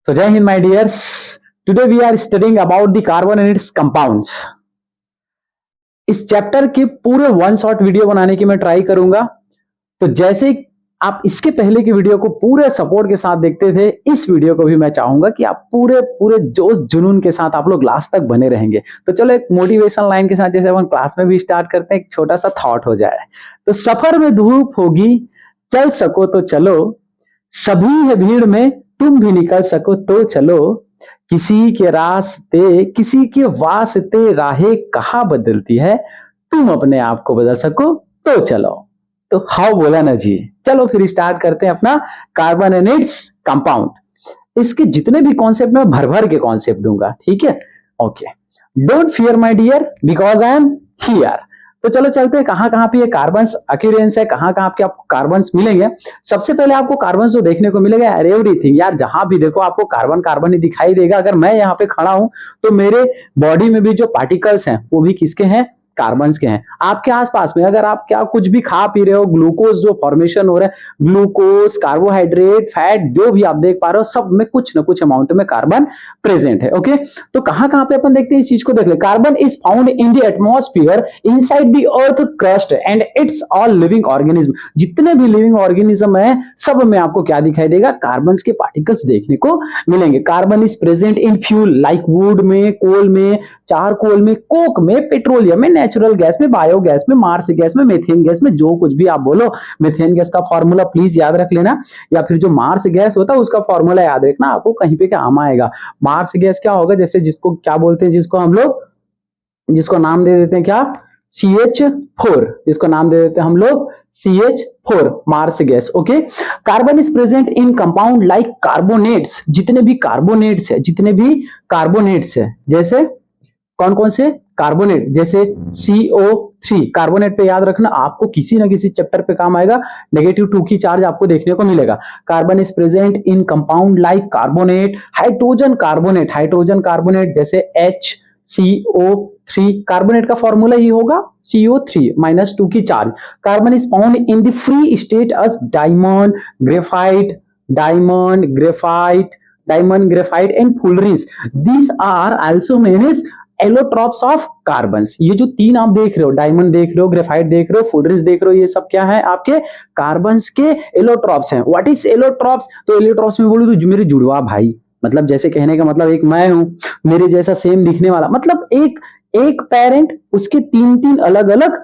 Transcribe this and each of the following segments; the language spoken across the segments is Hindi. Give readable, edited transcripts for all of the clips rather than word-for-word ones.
So Jai Hind, my dears. Today we are studying about the carbon and its compounds. इस चैप्टर के पूरे वन शॉट वीडियो बनाने की मैं ट्राई करूंगा। तो जैसे आप इसके पहले की वीडियो को पूरे सपोर्ट के साथ देखते थे, इस वीडियो को भी मैं चाहूंगा कि आप पूरे पूरे जोश जुनून के साथ आप लोग लास्ट तक बने रहेंगे। तो चलो एक मोटिवेशन लाइन के साथ जैसे अपन क्लास में भी स्टार्ट करते हैं, एक छोटा सा थॉट हो जाए। तो सफर में धूप होगी, चल सको तो चलो, सभी है भीड़ में, तुम भी निकल सको तो चलो, किसी के रास्ते किसी के वास्ते राहें कहाँ बदलती है, तुम अपने आप को बदल सको तो चलो। तो हाउ बोला ना जी। चलो फिर स्टार्ट करते हैं अपना कार्बन एंड इट्स कंपाउंड। इसके जितने भी कॉन्सेप्ट में भर भर के कॉन्सेप्ट दूंगा, ठीक है। Okay, don't fear my dear because I am here. तो चलो चलते हैं कहां कहां पे ये कार्बन्स अक्यूरेंस है, कहां कहां पे आपको कार्बन्स मिलेंगे। सबसे पहले आपको कार्बन्स जो देखने को मिलेगा एवरीथिंग, यार जहां भी देखो आपको कार्बन कार्बन ही दिखाई देगा। अगर मैं यहाँ पे खड़ा हूं तो मेरे बॉडी में भी जो पार्टिकल्स हैं वो भी किसके हैं, कार्बन्स के हैं। आपके आसपास में अगर आप क्या कुछ भी खा पी रहे हो, ग्लूकोज जो फॉर्मेशन हो रहा है, ग्लूकोज, कार्बोहाइड्रेट, फैट जो भी आप देख पा रहे हो, सब में कुछ ना कुछ अमाउंट में कार्बन प्रेजेंट है। ओके, तो कहां कहां पे अपन देखते हैं इस चीज को देख ले। Carbon is found in the atmosphere inside the earth crust and it's all living organism. जितने भी लिविंग ऑर्गेनिज्म है सब में आपको क्या दिखाई देगा, कार्बन के पार्टिकल्स देखने को मिलेंगे। Carbon is present in fuel like would में, कोल में, चारकोल में, कोक में, पेट्रोलियम में, नेचुरल गैस में, बायोगैस में, मार्स गैस में, मीथेन गैस में, जो कुछ भी आप बोलो। मीथेन गैस का फॉर्मूला प्लीज याद रख लेना, या फिर जो मार्स गैस होता है उसका फॉर्मूला याद रखना, आपको कहीं पे काम आएगा। मार्स गैस क्या होगा, जैसे जिसको क्या बोलते हैं, जिसको हम लोग जिसको नाम दे देते हैं क्या, CH4, जिसको नाम दे देते हैं हम लोग CH4, marsh gas. Okay, carbon is present in compound like carbonates. जितने भी कार्बोनेट्स है, जैसे कौन कौन से कार्बोनेट, जैसे CO3 कार्बोनेट पे याद रखना, आपको किसी ना किसी चैप्टर पे काम आएगा। -2 की चार्ज आपको देखने को मिलेगा। Carbon is present in compound like carbonate, hydrogen carbonate जैसे HCO3, कार्बोनेट का फॉर्मूला ही होगा CO3 -2 की charge. Carbon is found in the free state as diamond, graphite and fullerenes. These are also main as allotropes of carbons. ये जो तीन आप देख रहे हो, डायमंड देख रहे हो, ग्रेफाइट देख रहे हो, फुलरिंस देख रहे हो, ये सब क्या है, आपके कार्बन्स के एलोट्रॉप्स हैं। What is allotropes? तो एलोट्रॉप्स में बोलूं तो मेरे जुड़वा भाई, मतलब जैसे कहने का मतलब एक मैं हूं, मेरे जैसा सेम दिखने वाला, मतलब एक पेरेंट, उसके तीन अलग अलग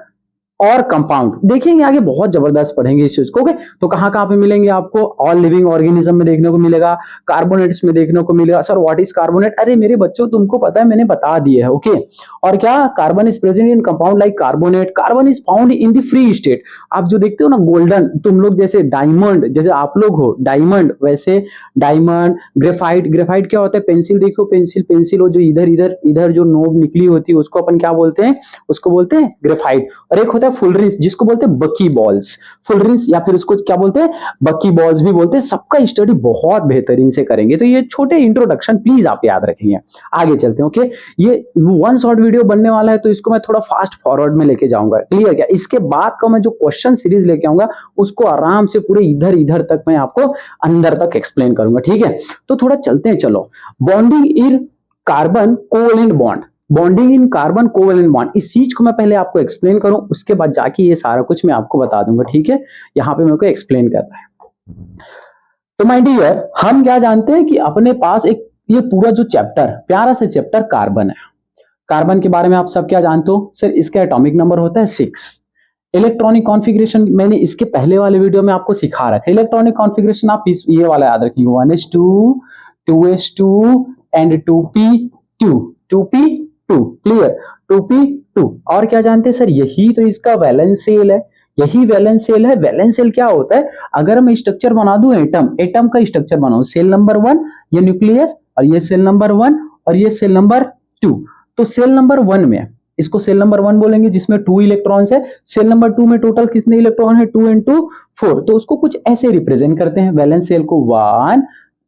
और कंपाउंड देखेंगे आगे, बहुत जबरदस्त पढ़ेंगे इस चीज को। ओके, तो कहां कहां पे मिलेंगे आपको, ऑल लिविंग ऑर्गेनिज्म में देखने को मिलेगा, कार्बोनेट्स में देखने को मिलेगा। Sir what is carbonate? अरे मेरे बच्चों तुमको पता है, मैंने बता दिया है। ओके, और क्या, carbon is present in compound like carbonate. Carbon is found in the free state. आप जो देखते हो ना गोल्डन, तुम लोग जैसे डायमंड, जैसे आप लोग हो डायमंड, वैसे डायमंड, ग्रेफाइट क्या होता है, पेंसिल देखो, पेंसिल हो जो इधर जो नोब निकली होती है उसको अपन क्या बोलते हैं, उसको बोलते हैं ग्रेफाइट। और एक होता है फुलरिंस, जिसको बोलते हैं बकी बॉल्स, फुलरिंस या फिर उसको क्या बोलते हैं, बकी बॉल्स भी बोलते हैं। सबका स्टडी बहुत बेहतरीन से करेंगे। तो ये छोटे इंट्रोडक्शन प्लीज आप याद रखेंगे। आगे चलते हैं। ओके, ये वन शॉर्ट वीडियो बनने वाला है तो इसको मैं थोड़ा फास्ट फॉरवर्ड में लेके जाऊंगा, क्लियर क्या। इसके बाद का मैं जो क्वेश्चन सीरीज लेके आऊंगा उसको आराम से पूरे इधर तक मैं आपको अंदर तक एक्सप्लेन करूंगा, ठीक है। तो थोड़ा चलते हैं, चलो। Bonding in carbon covalent bond, bonding in carbon covalent bond, इस चीज को मैं पहले आपको एक्सप्लेन करूं, उसके बाद जाके ये सारा कुछ मैं आपको बता दूंगा, ठीक है। यहां पे मेरे को एक्सप्लेन करना है। तो माय डियर, हम क्या जानते हैं कि अपने पास एक ये पूरा जो चैप्टर, प्यारा सा चैप्टर कार्बन है। कार्बन के बारे में आप सब क्या जानते हो, सर इसका एटॉमिक नंबर होता है 6। इलेक्ट्रॉनिक कॉन्फ़िगरेशन मैंने इसके पहले वाले वीडियो में आपको सिखा रखा है। इलेक्ट्रॉनिक कॉन्फ़िगरेशन आप ये वाला याद रखिए, 1s2 2s2 and 2p2, clear, 2p2। और क्या जानते हैं सर, यही तो इसका वैलेंस शेल है, यही वैलेंस शेल है। वैलेंस शेल क्या होता है, अगर मैं स्ट्रक्चर बना दूं एटम का स्ट्रक्चर बनाऊं, सेल नंबर 1 ये न्यूक्लियस, और ये सेल नंबर 1 और ये सेल नंबर 2। तो सेल नंबर 1 में, इसको सेल नंबर 1 बोलेंगे जिसमें 2 इलेक्ट्रॉन्स है। सेल नंबर 2 में टोटल कितने इलेक्ट्रॉन है, 2 × 4। तो उसको कुछ ऐसे रिप्रेजेंट करते हैं वैलेंस शेल को, 1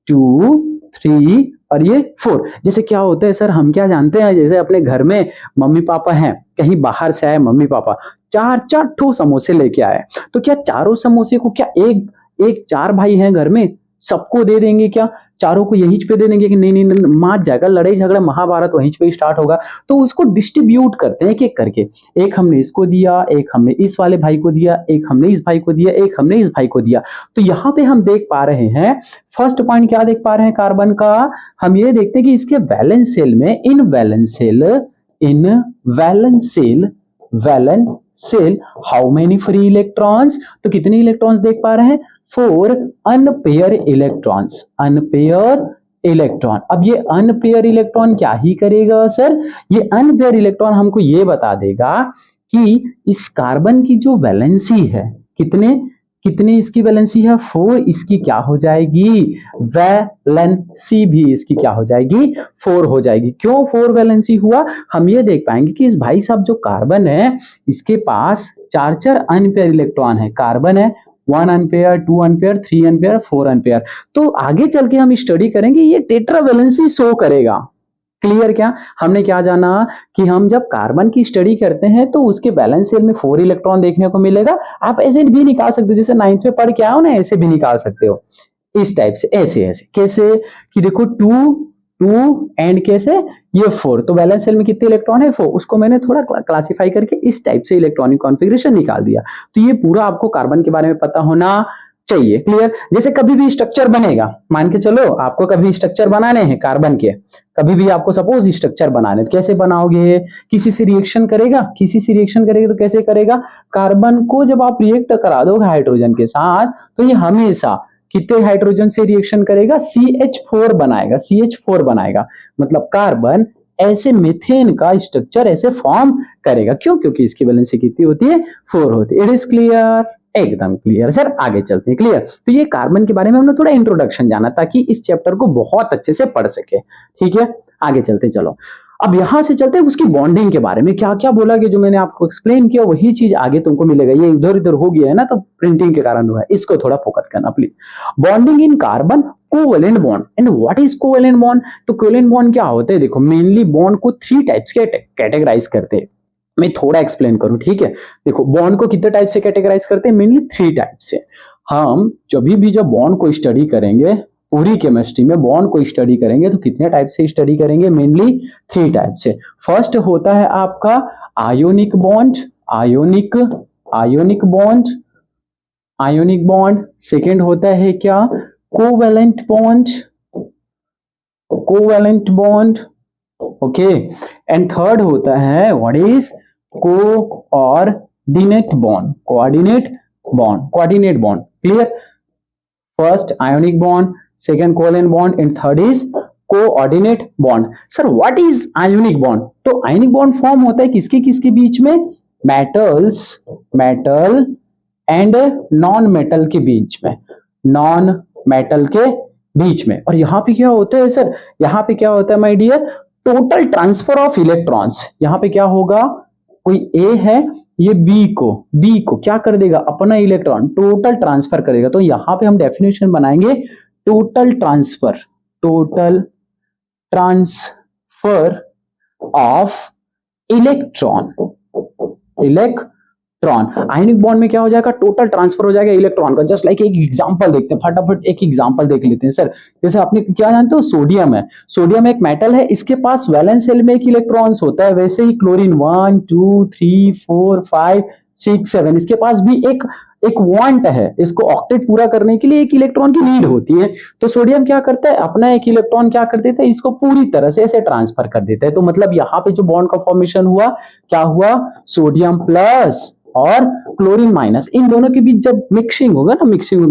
2 3 और ये 4। जैसे क्या होता है सर, हम क्या जानते हैं, जैसे अपने घर में मम्मी पापा हैं, कहीं बाहर से आए मम्मी पापा, 4 समोसे लेके आए, तो क्या चारों समोसे को क्या एक 4 भाई हैं घर में, सबको दे देंगे क्या, चारों को यहीं पे दे देंगे कि नहीं नहीं नहीं, मार जाएगा, लड़ाई झगड़ा महाभारत वहीं पे स्टार्ट होगा। तो उसको डिस्ट्रीब्यूट करते हैं एक एक करके, एक हमने इसको दिया, एक हमने इस वाले भाई को दिया, एक हमने इस भाई को दिया, एक हमने इस भाई को दिया। तो यहाँ पे हम देख पा रहे हैं, फर्स्ट पॉइंट क्या देख पा रहे हैं कार्बन का, हम ये देखते हैं कि इसके वैलेंस सेल में, इन valence shell how many free electrons, तो कितने इलेक्ट्रॉन्स देख पा रहे हैं, 4 अनपेयर इलेक्ट्रॉन। अब ये अनपेयर इलेक्ट्रॉन क्या ही करेगा सर, ये अनपेयर इलेक्ट्रॉन हमको ये बता देगा कि इस कार्बन की जो वैलेंसी है, कितने कितने इसकी वैलेंसी है, 4, इसकी क्या हो जाएगी, वैलेंसी भी इसकी क्या हो जाएगी, 4 हो जाएगी। क्यों 4 वैलेंसी हुआ, हम ये देख पाएंगे कि इस भाई साहब जो कार्बन है इसके पास 4 अनपेयर इलेक्ट्रॉन है, कार्बन है 1 अनपेयर, 2 अनपेयर, 3 अनपेयर, 4 अनपेयर। तो आगे चल के हम स्टडी करेंगे ये टेट्रा वैलेंसी शो करेगा। क्लियर क्या, हमने क्या जाना कि हम जब कार्बन की स्टडी करते हैं तो उसके बैलेंस सेल में 4 इलेक्ट्रॉन देखने को मिलेगा। आप ऐसे भी निकाल सकते हो, जैसे 9th में पढ़ के आओ ना, ऐसे भी निकाल सकते हो इस टाइप से, ऐसे ऐसे कैसे कि देखो 2 एंड कैसे ये 4, तो बैलेंस सेल में कितने इलेक्ट्रॉन है, 4, उसको मैंने थोड़ा क्लासिफाई करके इस टाइप से इलेक्ट्रॉनिक कॉन्फ़िगरेशन निकाल दिया। तो ये पूरा आपको कार्बन के बारे में पता होना चाहिए। क्लियर, जैसे कभी भी स्ट्रक्चर बनेगा, मान के चलो आपको कभी स्ट्रक्चर बनाने हैं कार्बन के, कभी भी आपको सपोज स्ट्रक्चर बनाने, कैसे बनाओगे, किसी से रिएक्शन करेगा, तो कैसे करेगा, कार्बन को जब आप रिएक्ट करा दोगे हाइड्रोजन के साथ तो ये हमेशा कितने हाइड्रोजन से रिएक्शन करेगा, CH4 बनाएगा, मतलब कार्बन ऐसे मीथेन का स्ट्रक्चर ऐसे फॉर्म करेगा। क्यों, क्योंकि इसकी वैलेंसी कितनी होती है, 4 होती है। इट इज क्लियर, एकदम क्लियर सर, आगे चलते हैं। क्लियर, तो ये कार्बन के बारे में हमने थोड़ा इंट्रोडक्शन जाना ताकि इस चैप्टर को बहुत अच्छे से पढ़ सके। ठीक है, आगे चलते चलो। अब यहां से चलते हैं उसकी बॉन्डिंग के बारे में, क्या क्या बोला कि जो मैंने आपको एक्सप्लेन किया वही चीज आगे तुमको मिलेगा। ये इधर इधर हो गया है ना, तो प्रिंटिंग के कारण हुआ है, इसको थोड़ा फोकस करना please. Bonding in carbon, covalent bond and what is covalent bond, तो कोवेलेंट बॉन्ड क्या होते हैं, देखो मेनली बॉन्ड को 3 टाइप्स के कैटेगराइज करते हैं। मैं थोड़ा एक्सप्लेन करूं, ठीक है, देखो बॉन्ड को कितने टाइप से कैटेगराइज करते हैं, मेनली 3 टाइप से। हम जब बॉन्ड को स्टडी करेंगे, पूरी केमिस्ट्री में बॉन्ड को स्टडी करेंगे तो कितने टाइप से स्टडी करेंगे, मेनली 3 टाइप से। फर्स्ट होता है आपका ionic bond, ionic bond. Second होता है क्या, covalent bond, okay. And third होता है what is coordinate bond. Clear, first ionic bond, second covalent bond and third is coordinate bond. Sir what is ionic bond, तो आयोनिक बॉन्ड फॉर्म होता है किसके किसके बीच में, मेटल एंड नॉन मेटल के बीच में, और यहां पे क्या होता है सर, यहां पे क्या होता है my dear, total transfer of electrons. यहां पे क्या होगा, कोई ए है, ये बी को क्या कर देगा, अपना इलेक्ट्रॉन टोटल ट्रांसफर करेगा। तो यहां पे हम डेफिनेशन बनाएंगे total transfer of electron. Ionic bond में क्या हो जाएगा, टोटल ट्रांसफर हो जाएगा इलेक्ट्रॉन का। जस्ट लाइक एक एग्जांपल देखते हैं, फटाफट एक एग्जांपल देख लेते हैं सर। जैसे आपने क्या जानते हो, सोडियम एक मेटल है, इसके पास वैलेंस शेल में एक इलेक्ट्रॉन्स होता है। वैसे ही क्लोरीन 1 2 3 4 5 6 7, इसके पास भी एक वांट है, इसको ऑक्टेट पूरा करने के लिए एक इलेक्ट्रॉन की नीड होती है। तो सोडियम क्या करता है, अपना एक इलेक्ट्रॉन क्या कर देता है, इसको पूरी तरह से ऐसे ट्रांसफर कर देता है। तो मतलब यहाँ पे जो बॉन्ड का फॉर्मेशन हुआ, क्या हुआ, सोडियम प्लस और क्लोरीन माइनस, इन दोनों के बीच जब मिक्सिंग होगा,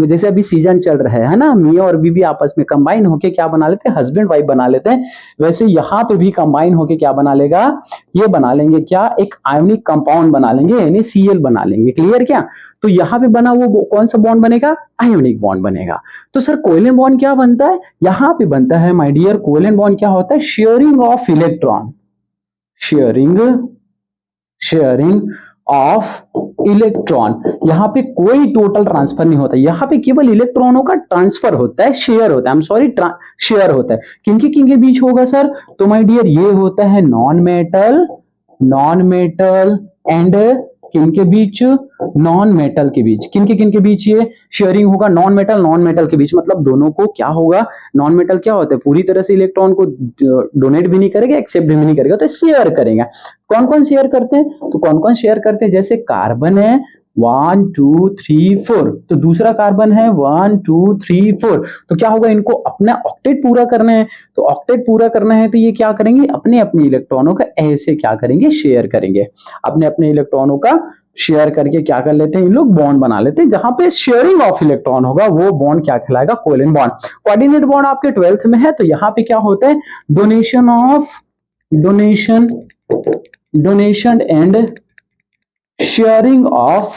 जैसे अभी सीजन चल रहा है ना, मियाँ और बीबी आपस में कंबाइन होके क्या बना लेते हैं, हस्बैंड वाइफ बना लेते हैं। वैसे यहाँ पे भी कंबाइन होके क्या बना लेगा, ये बना लेंगे क्या, एक आयोनिक कंपाउंड बना लेंगे, यानी Cl बना लेंगे। क्लियर क्या, तो यहाँ पे बना वो कौन सा बॉन्ड बनेगा, आयोनिक बॉन्ड बनेगा। तो सर कोवेलेंट बॉन्ड क्या बनता है, यहाँ पे बनता है माय डियर, कोवेलेंट बॉन्ड क्या होता है, sharing of electron, sharing of electron. यहां पे कोई टोटल ट्रांसफर नहीं होता, यहां पे केवल इलेक्ट्रॉनों का ट्रांसफर होता है, शेयर होता है, शेयर होता है। किनके किनके बीच होगा सर, तो माय डियर ये होता है नॉन मेटल एंड किन के बीच, नॉन मेटल के बीच। किन के बीच ये शेयरिंग होगा, नॉन मेटल के बीच। मतलब दोनों को क्या होगा, नॉन मेटल क्या होता है, पूरी तरह से इलेक्ट्रॉन को डोनेट भी नहीं करेगा, एक्सेप्ट भी नहीं करेगा, तो शेयर करेगा। कौन कौन शेयर करते हैं, तो कौन कौन शेयर करते हैं, जैसे कार्बन है 1 2 3 4, तो दूसरा कार्बन है 1 2 3 4, तो क्या होगा, इनको अपना ऑक्टेट पूरा करना है। तो ऑक्टेट पूरा करना है तो ये क्या करेंगे, अपने अपने इलेक्ट्रॉनों का ऐसे क्या करेंगे, शेयर करेंगे। अपने अपने इलेक्ट्रॉनों का शेयर करके क्या कर लेते हैं, इन लोग बॉन्ड बना लेते हैं। जहां पे शेयरिंग ऑफ इलेक्ट्रॉन होगा वो बॉन्ड क्या कहलाएगा, कोवेलेंट बॉन्ड। कोऑर्डिनेट बॉन्ड आपके 12th में है, तो यहाँ पे क्या होता है, donation and sharing of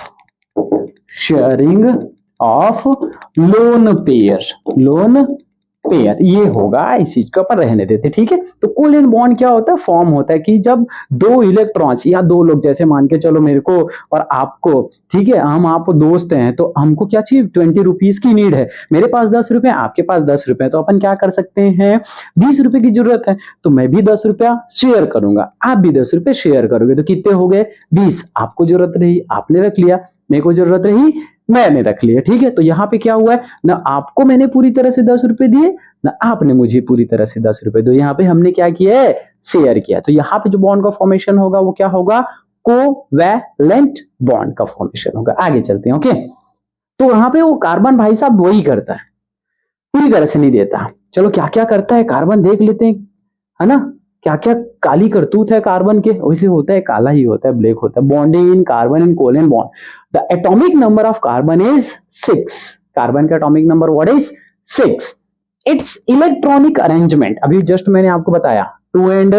lone pair, ये होगा, इस चीज के ऊपर रहने देते, ठीक है। तो कोवेलेंट बॉन्ड क्या होता है, फॉर्म होता है कि जब दो इलेक्ट्रॉन्स या दो लोग, जैसे मान के चलो मेरे को और आपको, ठीक है, हम आप दोस्त हैं, तो हमको क्या चाहिए, 20 रुपीज की नीड है, मेरे पास 10 रुपए, आपके पास 10 रुपए, तो अपन क्या कर सकते हैं, 20 रुपए की जरूरत है, तो मैं भी 10 रुपया शेयर करूंगा, आप भी 10 रुपए शेयर करोगे, तो कितने हो गए, 20। आपको जरूरत रही आपने रख लिया, मेरे को जरूरत रही मैंने रख लिया, ठीक है। तो यहाँ पे क्या हुआ है, ना आपको मैंने पूरी तरह से 10 रुपए दिए, ना आपने मुझे पूरी तरह से 10 रुपए दो, यहाँ पे हमने क्या किया है, शेयर किया। तो यहाँ पे जो बॉन्ड का फॉर्मेशन होगा वो क्या होगा, कोवैलेंट बॉन्ड का फॉर्मेशन होगा। आगे चलते हैं, ओके। तो यहाँ पे वो कार्बन भाई साहब वही करता है, पूरी तरह से नहीं देता। चलो क्या क्या करता है कार्बन देख लेते हैं, है ना, क्या क्या काली करतूत है कार्बन के, वैसे होता है, काला ही होता है, ब्लैक होता है। Bonding in carbon and covalent bond, the atomic number of carbon is 6। Carbon का atomic number what is 6। Its electronic arrangement, अभी जस्ट मैंने आपको बताया 2 and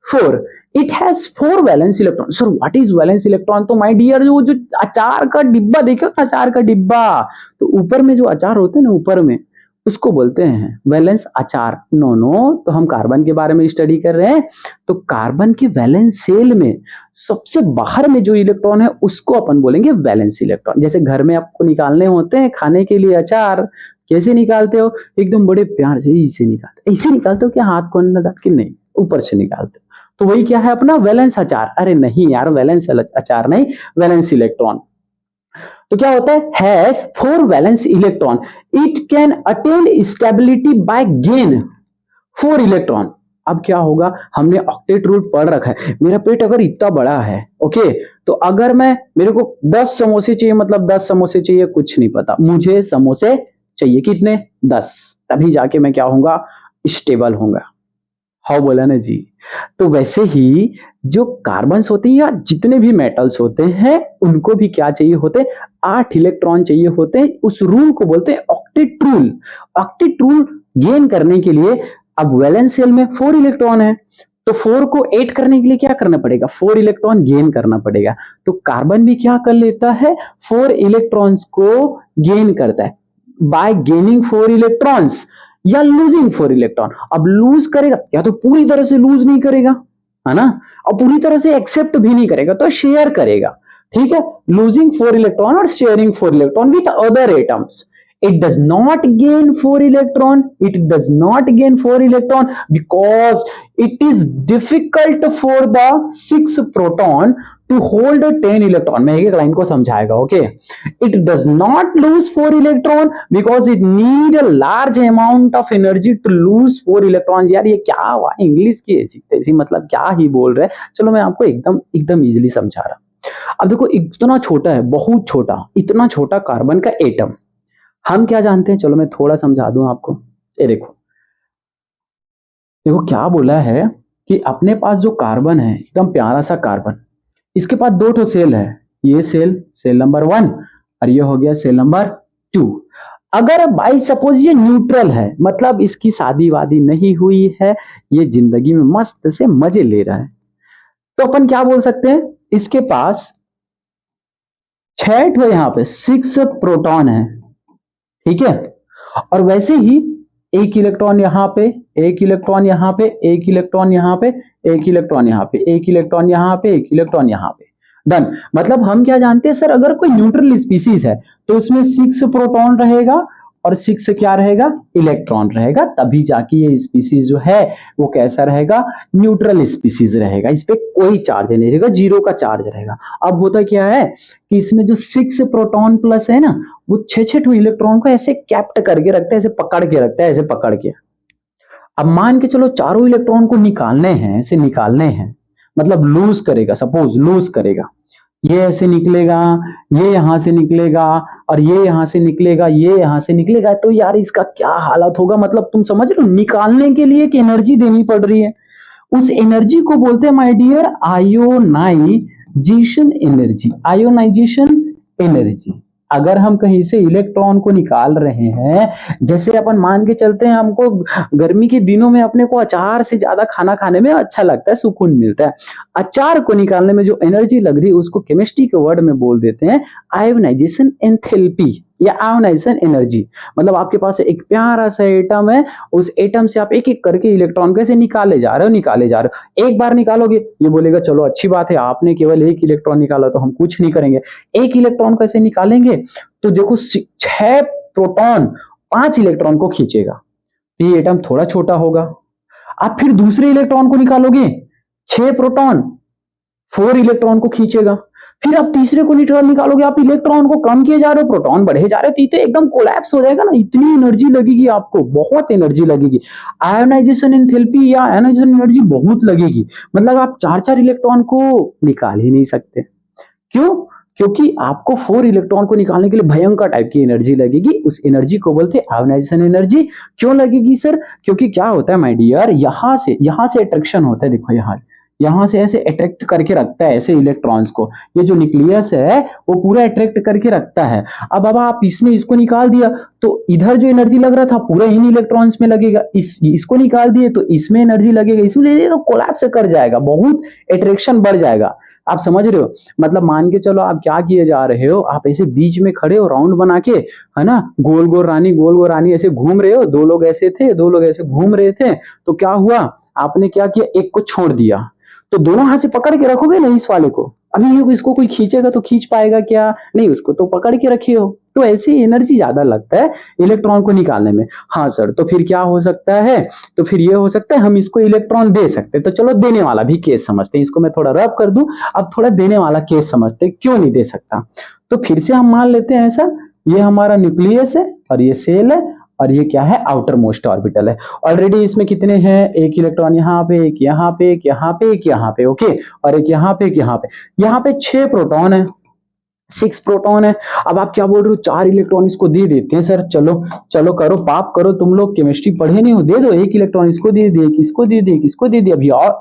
4। It has 4 valence electron. Sir what is valence electron, तो माय डियर जो अचार का डिब्बा देखो, अचार का डिब्बा, तो ऊपर में जो अचार होते हैं ना, ऊपर में, उसको बोलते हैं वैलेंस अचार। नो, तो हम कार्बन के बारे में स्टडी कर रहे हैं। तो कार्बन के वैलेंस सेल में सबसे बाहर में जो इलेक्ट्रॉन है उसको अपन बोलेंगे वैलेंस इलेक्ट्रॉन। जैसे घर में आपको निकालने होते हैं खाने के लिए अचार, कैसे निकालते हो, एकदम बड़े प्यार से ऐसे निकालते हो क्या, हाथ को अंदर डाल के, नहीं, ऊपर से निकालते हो। तो वही क्या है अपना वैलेंस अचार। अरे नहीं यार, वैलेंस अचार नहीं, वैलेंस इलेक्ट्रॉन। तो क्या होता है, has 4 valence electron, it can attain stability by gain 4 electron. अब क्या होगा, हमने ऑक्टेट रूल पढ़ रखा है। मेरा पेट अगर इतना बड़ा है, ओके, तो अगर मेरे को 10 समोसे चाहिए, मतलब 10 समोसे चाहिए, कुछ नहीं पता, मुझे समोसे चाहिए कितने, 10, तभी जाके मैं क्या होऊंगा, स्टेबल होऊंगा। हाउ बोला ना जी। तो वैसे ही जो कार्बन्स होते हैं या जितने भी मेटल्स होते हैं, उनको भी क्या चाहिए होते हैं, 8 इलेक्ट्रॉन चाहिए होते हैं। उस रूल को बोलते हैं octet rule. Octet rule gain करने के लिए, अब वैलेंस शेल में 4 इलेक्ट्रॉन है, तो 4 को 8 करने के लिए क्या करना पड़ेगा, 4 इलेक्ट्रॉन गेन करना पड़ेगा। तो कार्बन भी क्या कर लेता है, 4 इलेक्ट्रॉन्स को गेन करता है बाय गेनिंग 4 इलेक्ट्रॉन्स या लूजिंग 4 इलेक्ट्रॉन। अब लूज करेगा या तो पूरी तरह से लूज नहीं करेगा, है ना, और पूरी तरह से एक्सेप्ट भी नहीं करेगा, तो शेयर करेगा, ठीक है। लूजिंग 4 इलेक्ट्रॉन और sharing 4 electron with other atoms. It does not gain 4 electron. It does not gain 4 electron because it is difficult for the 6 proton to hold 10 electron. मैं एक लाइन को समझाएगा, okay. It does not lose 4 electron because it need a large amount of energy to lose 4 electrons. यार ये क्या हुआ, इंग्लिश की ऐसी तैसी, मतलब क्या ही बोल रहे हैं। चलो मैं आपको एकदम इजीली समझा रहा। अब देखो, इतना छोटा है, बहुत छोटा, इतना छोटा कार्बन का एटम, हम क्या जानते हैं, चलो मैं थोड़ा समझा दूं आपको। ये देखो क्या बोला है कि अपने पास जो कार्बन है, एकदम प्यारा सा कार्बन, इसके पास 2 ठो सेल है, ये सेल नंबर 1 और ये हो गया सेल नंबर 2। अगर बाई सपोज ये न्यूट्रल है, मतलब इसकी शादी वादी नहीं हुई है, ये जिंदगी में मस्त से मजे ले रहा है, तो अपन क्या बोल सकते हैं, इसके पास 6 ठो यहाँ पे 6 प्रोटॉन है, ठीक है। और वैसे ही 1 इलेक्ट्रॉन यहाँ पे, 1 इलेक्ट्रॉन यहाँ पे, 1 इलेक्ट्रॉन यहाँ पे, 1 इलेक्ट्रॉन यहाँ पे, 1 इलेक्ट्रॉन यहाँ पे, 1 इलेक्ट्रॉन यहाँ पे, डन। मतलब हम क्या जानते हैं सर, अगर कोई न्यूट्रल स्पीसीज है तो उसमें 6 प्रोटॉन रहेगा और 6 से क्या रहेगा, इलेक्ट्रॉन रहेगा, तभी जाके ये स्पीसीज जो है वो कैसा रहेगा, न्यूट्रल स्पीसीज रहेगा, इस पे कोई चार्ज नहीं रहेगा, जीरो का चार्ज रहेगा। अब होता क्या है कि इसमें जो 6 प्रोटॉन प्लस है ना, वो 6 इलेक्ट्रॉन को ऐसे कैप्ट करके रखता है, ऐसे पकड़ के रखता है, ऐसे पकड़ के। अब मान के चलो चारों इलेक्ट्रॉन को निकालने हैं, ऐसे निकालने हैं, मतलब लूज करेगा, सपोज लूज करेगा, ये ऐसे निकलेगा, ये यहां से निकलेगा, और ये यहां से निकलेगा, ये यहां से निकलेगा, तो यार इसका क्या हालत होगा, मतलब तुम समझ रहे हो, निकालने के लिए एक एनर्जी देनी पड़ रही है, उस एनर्जी को बोलते हैं my dear ionisation energy, ionisation energy. अगर हम कहीं से इलेक्ट्रॉन को निकाल रहे हैं, जैसे अपन मान के चलते हैं, हमको गर्मी के दिनों में अपने को अचार से ज्यादा खाना खाने में अच्छा लगता है, सुकून मिलता है, अचार को निकालने में जो एनर्जी लग रही है उसको केमिस्ट्री के वर्ड में बोल देते हैं आयोनाइजेशन एंथैल्पी या आयोनाइजेशन एनर्जी। मतलब आपके पास एक प्यारा सा एटम है, उस एटम से आप एक एक करके इलेक्ट्रॉन कैसे निकाले जा रहे हो, निकाले जा रहे हो, एक बार निकालोगे ये बोलेगा चलो अच्छी बात है, आपने केवल एक इलेक्ट्रॉन निकाला तो हम कुछ नहीं करेंगे, एक इलेक्ट्रॉन कैसे निकालेंगे, तो देखो 6 प्रोटॉन 5 इलेक्ट्रॉन को खींचेगा, तो ये एटम थोड़ा छोटा होगा। आप फिर दूसरे इलेक्ट्रॉन को निकालोगे, 6 प्रोटॉन 4 इलेक्ट्रॉन को खींचेगा, फिर आप तीसरे को निकालोगे, आप इलेक्ट्रॉन को कम किए जा रहे हो, प्रोटॉन बढ़े जा रहे हो, तो ये तो एकदम कोलैप्स हो जाएगा ना, इतनी एनर्जी लगेगी आपको, बहुत एनर्जी लगेगी, आयोनाइजेशन एंथैल्पी या आयोनाइजेशन एनर्जी बहुत लगेगी, मतलब आप 4 इलेक्ट्रॉन को निकाल ही नहीं सकते। क्यों? क्योंकि आपको 4 इलेक्ट्रॉन को निकालने के लिए भयंकर टाइप की एनर्जी लगेगी, उस एनर्जी को बोलते हैं आयोनाइजेशन एनर्जी। क्यों लगेगी सर? क्योंकि क्या होता है माय डियर, यहां से अट्रैक्शन होता है, देखो यहां से ऐसे अट्रैक्ट करके रखता है ऐसे इलेक्ट्रॉन्स को, ये जो न्यूक्लियस है वो पूरा अट्रैक्ट करके रखता है। अब आप इसने इसको निकाल दिया तो इधर जो एनर्जी लग रहा था पूरा इन इलेक्ट्रॉन्स में लगेगा, इसको निकाल दिए तो इसमें एनर्जी लगेगा, इसमें तो कोलैप्स कर जाएगा, बहुत अट्रैक्शन बढ़ जाएगा। आप समझ रहे हो? मतलब मान के चलो आप क्या किए जा रहे हो, आप ऐसे बीच में खड़े हो राउंड बना के, है ना, गोल गोल रानी ऐसे घूम रहे हो, दो लोग ऐसे थे, दो लोग ऐसे घूम रहे थे, तो क्या हुआ, आपने क्या किया, एक को छोड़ दिया, तो दोनों हाथ से पकड़ के रखोगे ना इस वाले को, अभी इसको कोई खींचेगा तो खींच पाएगा क्या? नहीं, उसको तो पकड़ के रखे हो, तो ऐसी एनर्जी ज्यादा लगता है इलेक्ट्रॉन को निकालने में। हाँ सर, तो फिर क्या हो सकता है, तो फिर ये हो सकता है हम इसको इलेक्ट्रॉन दे सकते हैं, तो चलो देने वाला भी केस समझते हैं, इसको मैं थोड़ा रब कर दूं, अब थोड़ा देने वाला केस समझते हैं, क्यों नहीं दे सकता। तो फिर से हम मान लेते हैं ऐसा, ये हमारा न्यूक्लियस है और ये सेल है, और ये क्या है, आउटर मोस्ट ऑर्बिटल है। ऑलरेडी इसमें कितने हैं, एक इलेक्ट्रॉन यहाँ पे, एक यहाँ पे, एक यहाँ पे, एक यहाँ पे, ओके, और एक यहाँ पे, एक यहाँ पे, यहाँ पे 6 प्रोटॉन है, 6 प्रोटॉन है। अब आप क्या बोल रहे हो, 4 इलेक्ट्रॉन इसको दे देते हैं सर, चलो चलो करो, पाप करो, तुम लोग केमिस्ट्री पढ़े नहीं हो, दे दो, एक इलेक्ट्रॉन इसको दे दे, इसको दे दे, इसको दे दे, अभी और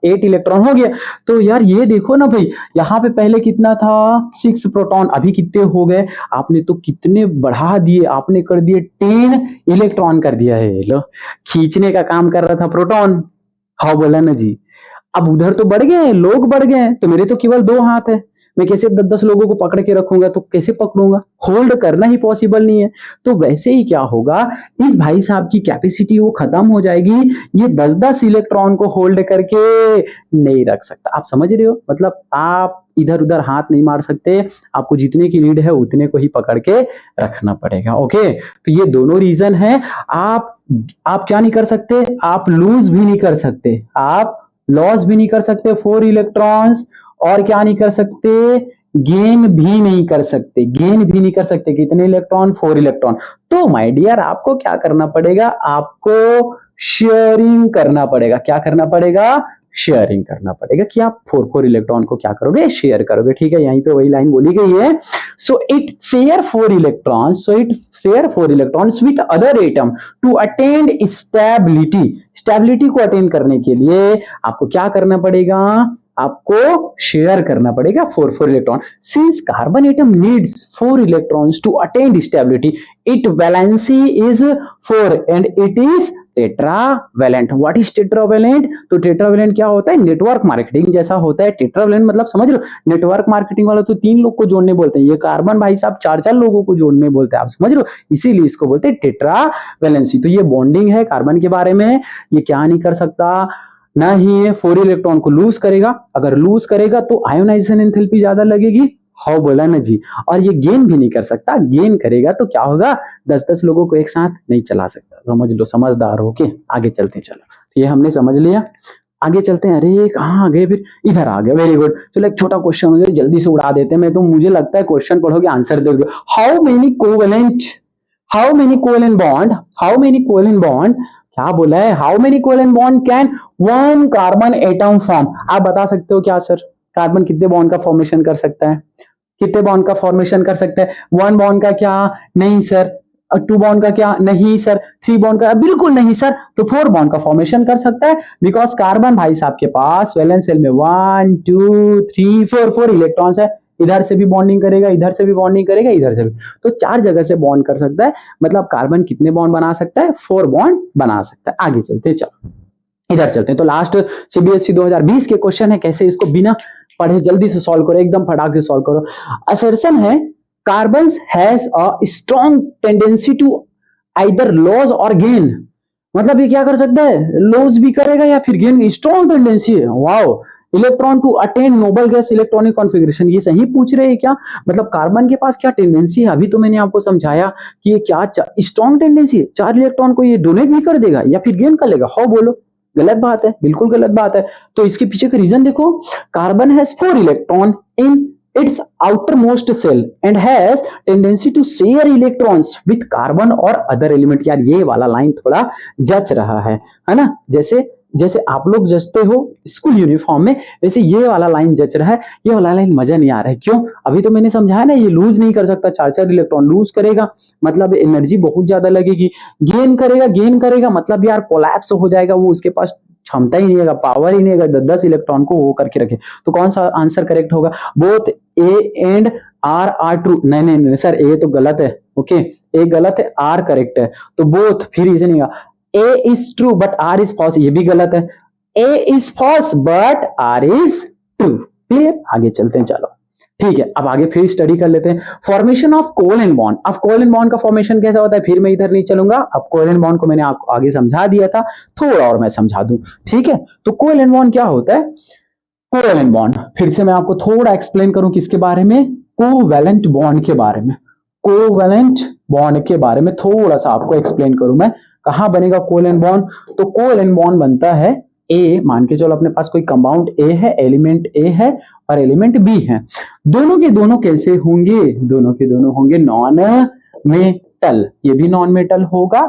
8 इलेक्ट्रॉन हो गया। तो यार ये देखो ना भाई, यहाँ पे पहले कितना था, 6 प्रोटॉन, अभी कितने हो गए, आपने तो कितने बढ़ा दिए, आपने कर दिए 10 इलेक्ट्रॉन कर दिया है, लो खींचने का काम कर रहा था प्रोटॉन, हाँ बोला ना जी। अब उधर तो बढ़ गए, लोग बढ़ गए, तो मेरे तो केवल 2 हाथ है, मैं कैसे 10-10 लोगों को पकड़ के रखूंगा, तो कैसे पकड़ूंगा, होल्ड करना ही पॉसिबल नहीं है। तो वैसे ही क्या होगा, इस भाई साहब की कैपेसिटी वो खत्म हो जाएगी, ये 10-10 इलेक्ट्रॉन को होल्ड करके नहीं रख सकता। आप समझ रहे हो, मतलब आप इधर उधर हाथ नहीं मार सकते, आपको जितने की नीड है उतने को ही पकड़ के रखना पड़ेगा, ओके। तो ये दोनों रीजन है, आप क्या नहीं कर सकते, आप लूज भी नहीं कर सकते, आप लॉस भी नहीं कर सकते 4 इलेक्ट्रॉन्स, और क्या नहीं कर सकते, गेन भी नहीं कर सकते, गेन भी नहीं कर सकते, कितने इलेक्ट्रॉन, 4 इलेक्ट्रॉन। तो माय डियर आपको क्या करना पड़ेगा, आपको शेयरिंग करना पड़ेगा, क्या करना पड़ेगा, शेयरिंग करना पड़ेगा, कि आप 4 इलेक्ट्रॉन को क्या करोगे, शेयर करोगे, ठीक है, यहीं पे वही लाइन बोली गई है। So it share 4 electrons, so it share 4 electrons with other atom to attain stability, stability को अटेन करने के लिए आपको क्या करना पड़ेगा, आपको शेयर करना पड़ेगा 4 electron. Since carbon atom needs 4 electrons to attain stability, it valency is 4 and it is tetravalent. What is tetravalent? तो टेट्रावैलेंट क्या होता है, नेटवर्क मार्केटिंग जैसा होता है। टेट्रावैलेंट मतलब समझ लो, नेटवर्क मार्केटिंग वाला तो 3 लोग को जोड़ने बोलते हैं, ये कार्बन भाई साहब 4-4 लोगों को जोड़ने बोलते हैं, आप समझ लो, इसीलिए इसको बोलते हैं टेट्रावैलेंसी। तो ये बॉन्डिंग है कार्बन के बारे में, ये क्या नहीं कर सकता, ना ही ये 4 इलेक्ट्रॉन को लूज करेगा, अगर लूज करेगा तो आयोनाइजेशन एंथैल्पी ज्यादा लगेगी, हाउ बोला ना जी। और ये गेन भी नहीं कर सकता, गेन करेगा तो क्या होगा, 10-10 लोगों को एक साथ नहीं चला सकता। समझ लो, समझदार हो के आगे चलते हैं। चलो, तो ये हमने समझ लिया, आगे चलते हैं। अरे कहाँ आ गए फिर, इधर आ गए, वेरी गुड। चलो एक छोटा क्वेश्चन हो गया, जल्दी से उड़ा देते हैं। मैं तो, मुझे लगता है क्वेश्चन पढ़ोगे आंसर दोगे। How many covalent, how many covalent bond, how many covalent bond, क्या बोला है, how many covalent bond can one carbon atom form. आप बता सकते हो क्या सर, कार्बन कितने बॉन्ड का फॉर्मेशन कर सकता है, कितने बॉन्ड का फॉर्मेशन कर सकता है, वन बॉन्ड का क्या, नहीं सर। टू बॉन्ड का क्या, नहीं सर। थ्री बॉन्ड का, बिल्कुल नहीं सर। तो फोर बॉन्ड का फॉर्मेशन कर सकता है, बिकॉज कार्बन भाई साहब के पास वैलेंस शेल में 1 2 3 4 4 इलेक्ट्रॉन्स है। इधर से भी बॉन्डिंग करेगा, इधर से भी बॉन्डिंग करेगा, इधर से भी, तो चार जगह से बॉन्ड कर सकता है। मतलब कार्बन कितने बॉन्ड बना सकता है, 4 बॉन्ड बना सकता है। आगे चलते हैं, चलो इधर चलते हैं। तो लास्ट सीबीएसई 2020 के क्वेश्चन है, कैसे इसको बिना पढ़े जल्दी से सॉल्व करो, एकदम फटाक से सॉल्व करो। असर्शन है, carbon has a strong tendency to either loss और गेन। मतलब ये क्या कर सकता है, लॉस भी करेगा या फिर गेन, स्ट्रॉन्ग टेंडेंसी है। Wow, electron to attain noble gas electronic configuration, ये सही पूछ रहे हैं क्या, मतलब कार्बन के पास क्या टेंडेंसी है। अभी तो मैंने आपको समझाया कि ये क्या स्ट्रॉन्ग टेंडेंसी है, 4 इलेक्ट्रॉन को ये डोनेट भी कर देगा या फिर गेन कर लेगा। हाउ बोलो, गलत बात है, बिल्कुल गलत बात है। तो इसके पीछे का रीजन देखो, carbon has 4 electron in its outermost cell and has tendency to share electrons with carbon और other element। यार ये वाला लाइन थोड़ा जच रहा है ना, जैसे जैसे आप लोग जचते हो स्कूल यूनिफॉर्म में, वैसे ये वाला लाइन जच रहा है। ये वाला लाइन मजा नहीं आ रहा है, क्यों, अभी तो मैंने समझाया ना, ये लूज नहीं कर सकता, 4-4 इलेक्ट्रॉन लूज करेगा, मतलब एनर्जी बहुत ज्यादा लगेगी। गेन करेगा, गेन करेगा मतलब यार कोलैप्स हो जाएगा, वो उसके पास क्षमता ही नहीं है, पावर ही नहीं है 10 इलेक्ट्रॉन को वो करके रखे। तो कौन सा आंसर करेक्ट होगा, both A and R are true. नहीं नहीं नहीं सर, ए तो गलत है, ओके, ए गलत है, आर करेक्ट है। तो बोथ फिर इसे नहीं, A is true but R is false, ये भी गलत है। A is false but R is true. Clear, आगे चलते हैं, चलो ठीक है। अब आगे फिर स्टडी कर लेते हैं फॉर्मेशन ऑफ कोवेलेंट बॉन्ड। अब कोवेलेंट बॉन्ड का फॉर्मेशन कैसा होता है, फिर मैं इधर नहीं चलूंगा, अब कोवेलेंट बॉन्ड को मैंने आपको आगे समझा दिया था, थोड़ा और मैं समझा दूं, ठीक है। तो कोवेलेंट बॉन्ड क्या होता है, कोवेलेंट बॉन्ड फिर से मैं आपको थोड़ा एक्सप्लेन करूं, किसके बारे में, कोवेलेंट बॉन्ड के बारे में, कोवेलेंट बॉन्ड के बारे में थोड़ा सा आपको एक्सप्लेन करूं मैं। कहां बनेगा कोवेलेंट बॉन्ड, तो कोवेलेंट बॉन्ड बनता है ए, मान के चलो अपने पास कोई कंपाउंड ए है, एलिमेंट ए है और एलिमेंट बी है, दोनों के दोनों कैसे होंगे, दोनों के दोनों होंगे नॉन मेटल। ये भी नॉन मेटल होगा,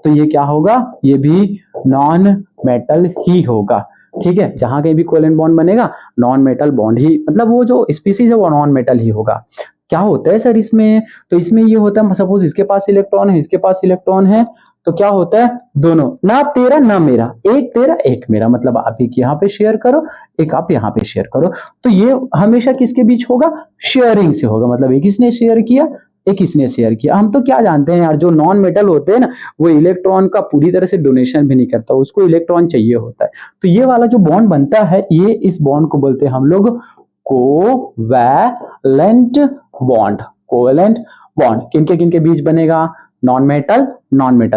तो ये क्या होगा, ये भी नॉन मेटल ही होगा, ठीक है। जहां कहीं भी कोवेलेंट बॉन्ड बनेगा नॉन मेटल बॉन्ड ही, मतलब वो जो स्पीसीज है वो नॉन मेटल ही होगा। क्या होता है सर इसमें, तो इसमें ये होता है, सपोज इसके पास इलेक्ट्रॉन है, इसके पास इलेक्ट्रॉन है, तो क्या होता है, दोनों, ना तेरा ना मेरा, एक तेरा एक मेरा, मतलब आप एक यहाँ पे शेयर करो, एक आप यहाँ पे शेयर करो। तो ये हमेशा किसके बीच होगा, शेयरिंग से होगा, मतलब एक इसने शेयर किया, एक इसने शेयर किया। हम तो क्या जानते हैं यार, जो नॉन मेटल होते हैं ना, वो इलेक्ट्रॉन का पूरी तरह से डोनेशन भी नहीं करता, उसको इलेक्ट्रॉन चाहिए होता है। तो ये वाला जो बॉन्ड बनता है, ये इस बॉन्ड को बोलते हैं हम लोग कोवैलेंट बॉन्ड। कोवैलेंट बॉन्ड किनके बीच बनेगा, नॉन मेटल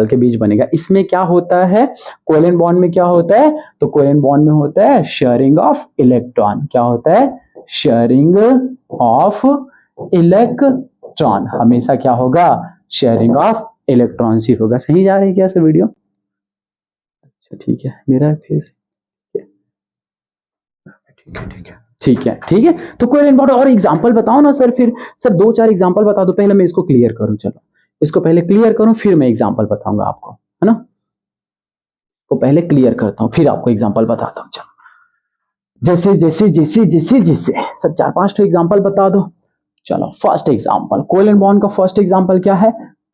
के बीच बनेगा। इसमें क्या होता है, कोवेलेंट बॉन्ड में क्या होता है, तो कोवेलेंट बॉन्ड में होता है शेयरिंग ऑफ इलेक्ट्रॉन। क्या होता है, शेयरिंग ऑफ इलेक्ट्रॉन, हमेशा क्या होगा, शेयरिंग ऑफ इलेक्ट्रॉन ही होगा। सही जा रही है क्या सर वीडियो, अच्छा ठीक है, मेरा फेस ठीक है। तो कोवेलेंट बॉन्ड और एग्जांपल बताओ ना सर, फिर सर 2-4 एग्जांपल बता दो, पहले मैं इसको क्लियर करूं, चलो इसको पहले क्लियर करूं, फिर मैं एग्जांपल बताऊंगा आपको, है ना। तो पहले क्लियर करता हूं, फिर आपको एग्जांपल बताता हूं। चलो जैसे सर 4-5 तो एग्जांपल बता दो। चलो फर्स्ट एग्जांपल, कोवेलेंट बॉन्ड का फर्स्ट एग्जांपल क्या है,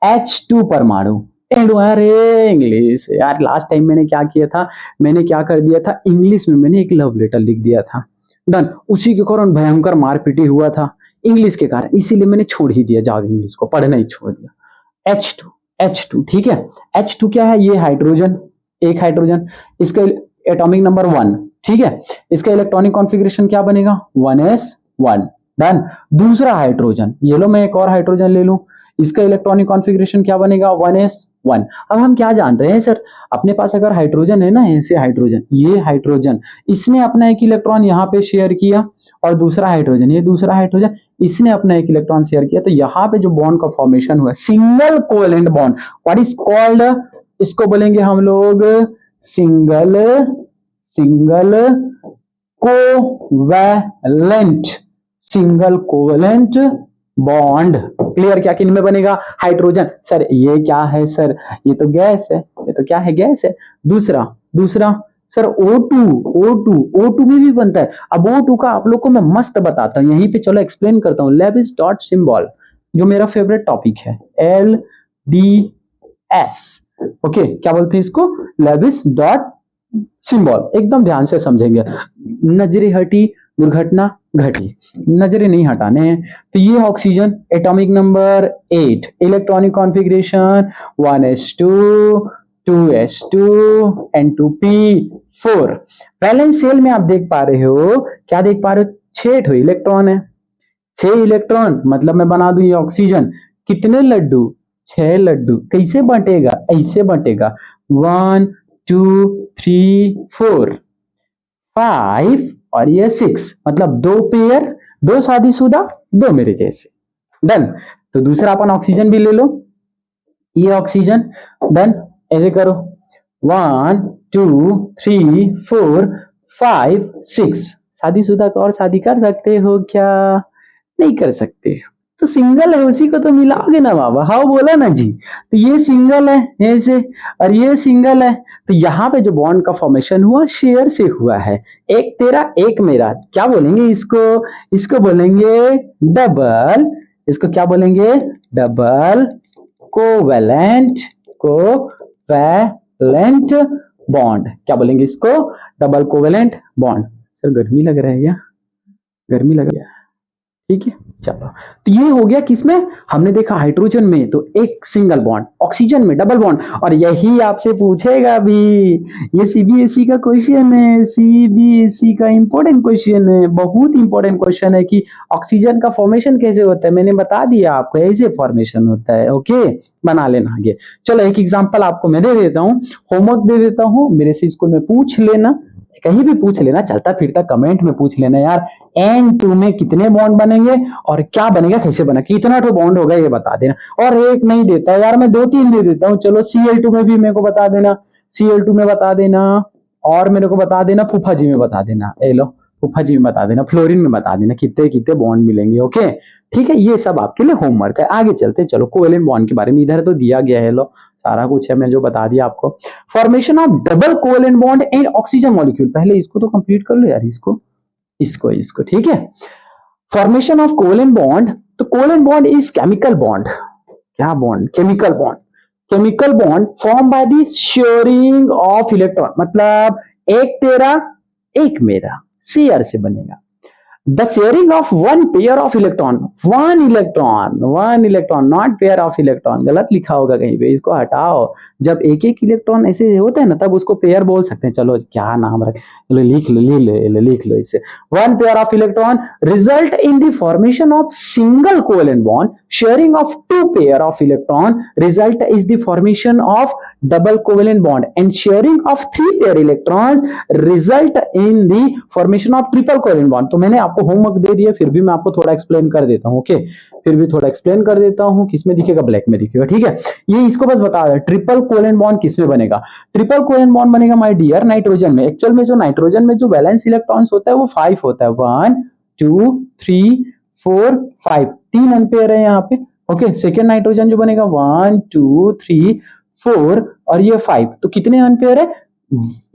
H2 परमाणु। अरे इंग्लिश यार, लास्ट टाइम मैंने क्या किया था, मैंने क्या कर दिया था, इंग्लिश में मैंने एक लव लेटर लिख दिया था, डन। उसी के कारण भयंकर मारपीटी हुआ था इंग्लिश के कारण, इसीलिए मैंने छोड़ ही दिया, जाओ इंग्लिश को पढ़ना ही छोड़ दिया। H2 ठीक है। H2 क्या है, ये हाइड्रोजन, एक हाइड्रोजन, इसका एटॉमिक नंबर 1, ठीक है। इसका इलेक्ट्रॉनिक कॉन्फ़िगरेशन क्या बनेगा, 1s1, डन। दूसरा हाइड्रोजन, ये लो मैं एक और हाइड्रोजन ले लूं, इसका इलेक्ट्रॉनिक कॉन्फ़िगरेशन क्या बनेगा, 1s 1। अब हम क्या जान रहे हैं सर, अपने पास अगर हाइड्रोजन है ना, ऐसे हाइड्रोजन, ये हाइड्रोजन, इसने अपना एक इलेक्ट्रॉन यहाँ पे शेयर किया, और दूसरा हाइड्रोजन, ये दूसरा हाइड्रोजन, इसने अपना एक इलेक्ट्रॉन शेयर किया, तो यहाँ पे जो बॉन्ड का फॉर्मेशन हुआ, single covalent bond, what is called, इसको बोलेंगे हम लोग single covalent, single covalent bond. Clear? क्या किन में बनेगा? हाइड्रोजन। सर ये क्या है सर? ये तो गैस है, ये तो क्या है? गैस है। दूसरा सर O2 में भी बनता है। अब O2 का आप लोग को मैं मस्त बताता हूं, यहीं पे चलो एक्सप्लेन करता हूं। लेविस डॉट सिंबल, जो मेरा फेवरेट टॉपिक है, LDS। ओके, क्या बोलते हैं इसको? Lewis dot symbol. एकदम ध्यान से समझेंगे। नजरे हटी, दुर्घटना घटी, नजरें नहीं हटाने हैं। तो ये oxygen, atomic number 8, electronic configuration 1s2 2s2 N2p4। Valence shell में आप देख पा रहे हो, क्या देख पा रहे हो? 6 इलेक्ट्रॉन है, 6 इलेक्ट्रॉन, मतलब मैं बना दूं ये ऑक्सीजन, कितने लड्डू? 6 लड्डू। कैसे बंटेगा? ऐसे बंटेगा, 1 2 3 4 5 और ये 6, मतलब 2 पेयर, 2 शादीशुदा, 2 मेरे जैसे। डन। तो दूसरा अपन ऑक्सीजन भी ले लो, ये ऑक्सीजन। डन। ऐसे करो, 1 2 3 4 5 6। शादीशुदा का और शादी कर सकते हो क्या? नहीं कर सकते। तो सिंगल है, उसी को तो मिलाओगे ना बाबा। हाँ बोला ना जी। तो ये सिंगल है ऐसे, और ये सिंगल है, तो यहाँ पे जो बॉन्ड का फॉर्मेशन हुआ, शेयर से हुआ है। एक तेरा एक मेरा, क्या बोलेंगे इसको? इसको बोलेंगे डबल, इसको क्या बोलेंगे? Double covalent bond. क्या बोलेंगे इसको? Double covalent bond. सर गर्मी लग रहा है क्या? गर्मी लग रहा है? ठीक है, चलो। तो ये हो गया किसमें? हमने देखा हाइड्रोजन में तो एक सिंगल बॉन्ड, ऑक्सीजन में डबल बॉन्ड। और यही आपसे पूछेगा भी, ये सीबीएसई का क्वेश्चन है, सीबीएसई का इंपॉर्टेंट क्वेश्चन है, बहुत इंपॉर्टेंट क्वेश्चन है कि ऑक्सीजन का फॉर्मेशन कैसे होता है। मैंने बता दिया आपको, ऐसे फॉर्मेशन होता है। ओके, बना लेना आगे। चलो एक एग्जांपल आपको मैं दे देता हूँ, होमवर्क दे देता हूँ, मेरे से स्कूल में पूछ लेना, कहीं भी पूछ लेना, चलता फिरता कमेंट में पूछ लेना यार, N2 में कितने बॉन्ड बनेंगे और क्या बनेगा, कैसे बना, कितना तो बॉन्ड होगा ये बता देना। और एक नहीं देता यार, मैं 2-3 दे देता हूँ। चलो Cl2 में भी मेरे को बता देना, Cl2 में बता देना, और मेरे को बता देना फूफा जी में बता देना, ए लो फूफा जी में बता देना, फ्लोरीन में बता देना कितने कितने बॉन्ड मिलेंगे। ओके ठीक है, ये सब आपके लिए होमवर्क है। आगे चलते, चलो कोवेलेंट बॉन्ड के बारे में इधर तो दिया गया है, लो सारा कुछ है, मैं जो बता दिया आपको। Formation of double covalent bond in oxygen molecule, पहले इसको तो कंप्लीट कर लो यार, इसको ठीक है। फॉर्मेशन ऑफ कोवेलेंट बॉन्ड, तो covalent bond is chemical bond. क्या bond? Chemical bond. Chemical bond form by the sharing of electron, मतलब एक तेरा एक मेरा, शेयर से बनेगा। The sharing of one pair of electron, one electron, not pair of electron, गलत लिखा होगा कहीं पे, इसको हटाओ। जब एक एक इलेक्ट्रॉन ऐसे होता है ना, तब उसको पेयर बोल सकते हैं। चलो क्या नाम रख, लिख लो इसे। One pair of electron result in the formation of single covalent bond. Sharing of two pair of electron result is the formation of double covalent bond, and sharing of 3 pair electrons result in the formation of triple covalent bond। तो मैंने आपको होमवर्क दे दिया, फिर भी मैं आपको थोड़ा एक्सप्लेन कर देता हूं। ओके, फिर भी थोड़ा एक्सप्लेन कर देता हूं। किसमें दिखेगा? ब्लैक में दिखेगा। ठीक है, ये इसको बस बता दे, ट्रिपल कोवेलेंट बॉन्ड किसमें बनेगा? ट्रिपल कोवेलेंट बॉन्ड बनेगा माय डियर नाइट्रोजन में। एक्चुअल में जो नाइट्रोजन में जो वैलेंस इलेक्ट्रॉन्स होता है वो 5 होता है, 1 2 3 4 5, 3 एम्पेयर है यहाँ पे। ओके, सेकेंड नाइट्रोजन जो बनेगा 1 2 3 4 और ये 5, तो कितने एम्पेयर है?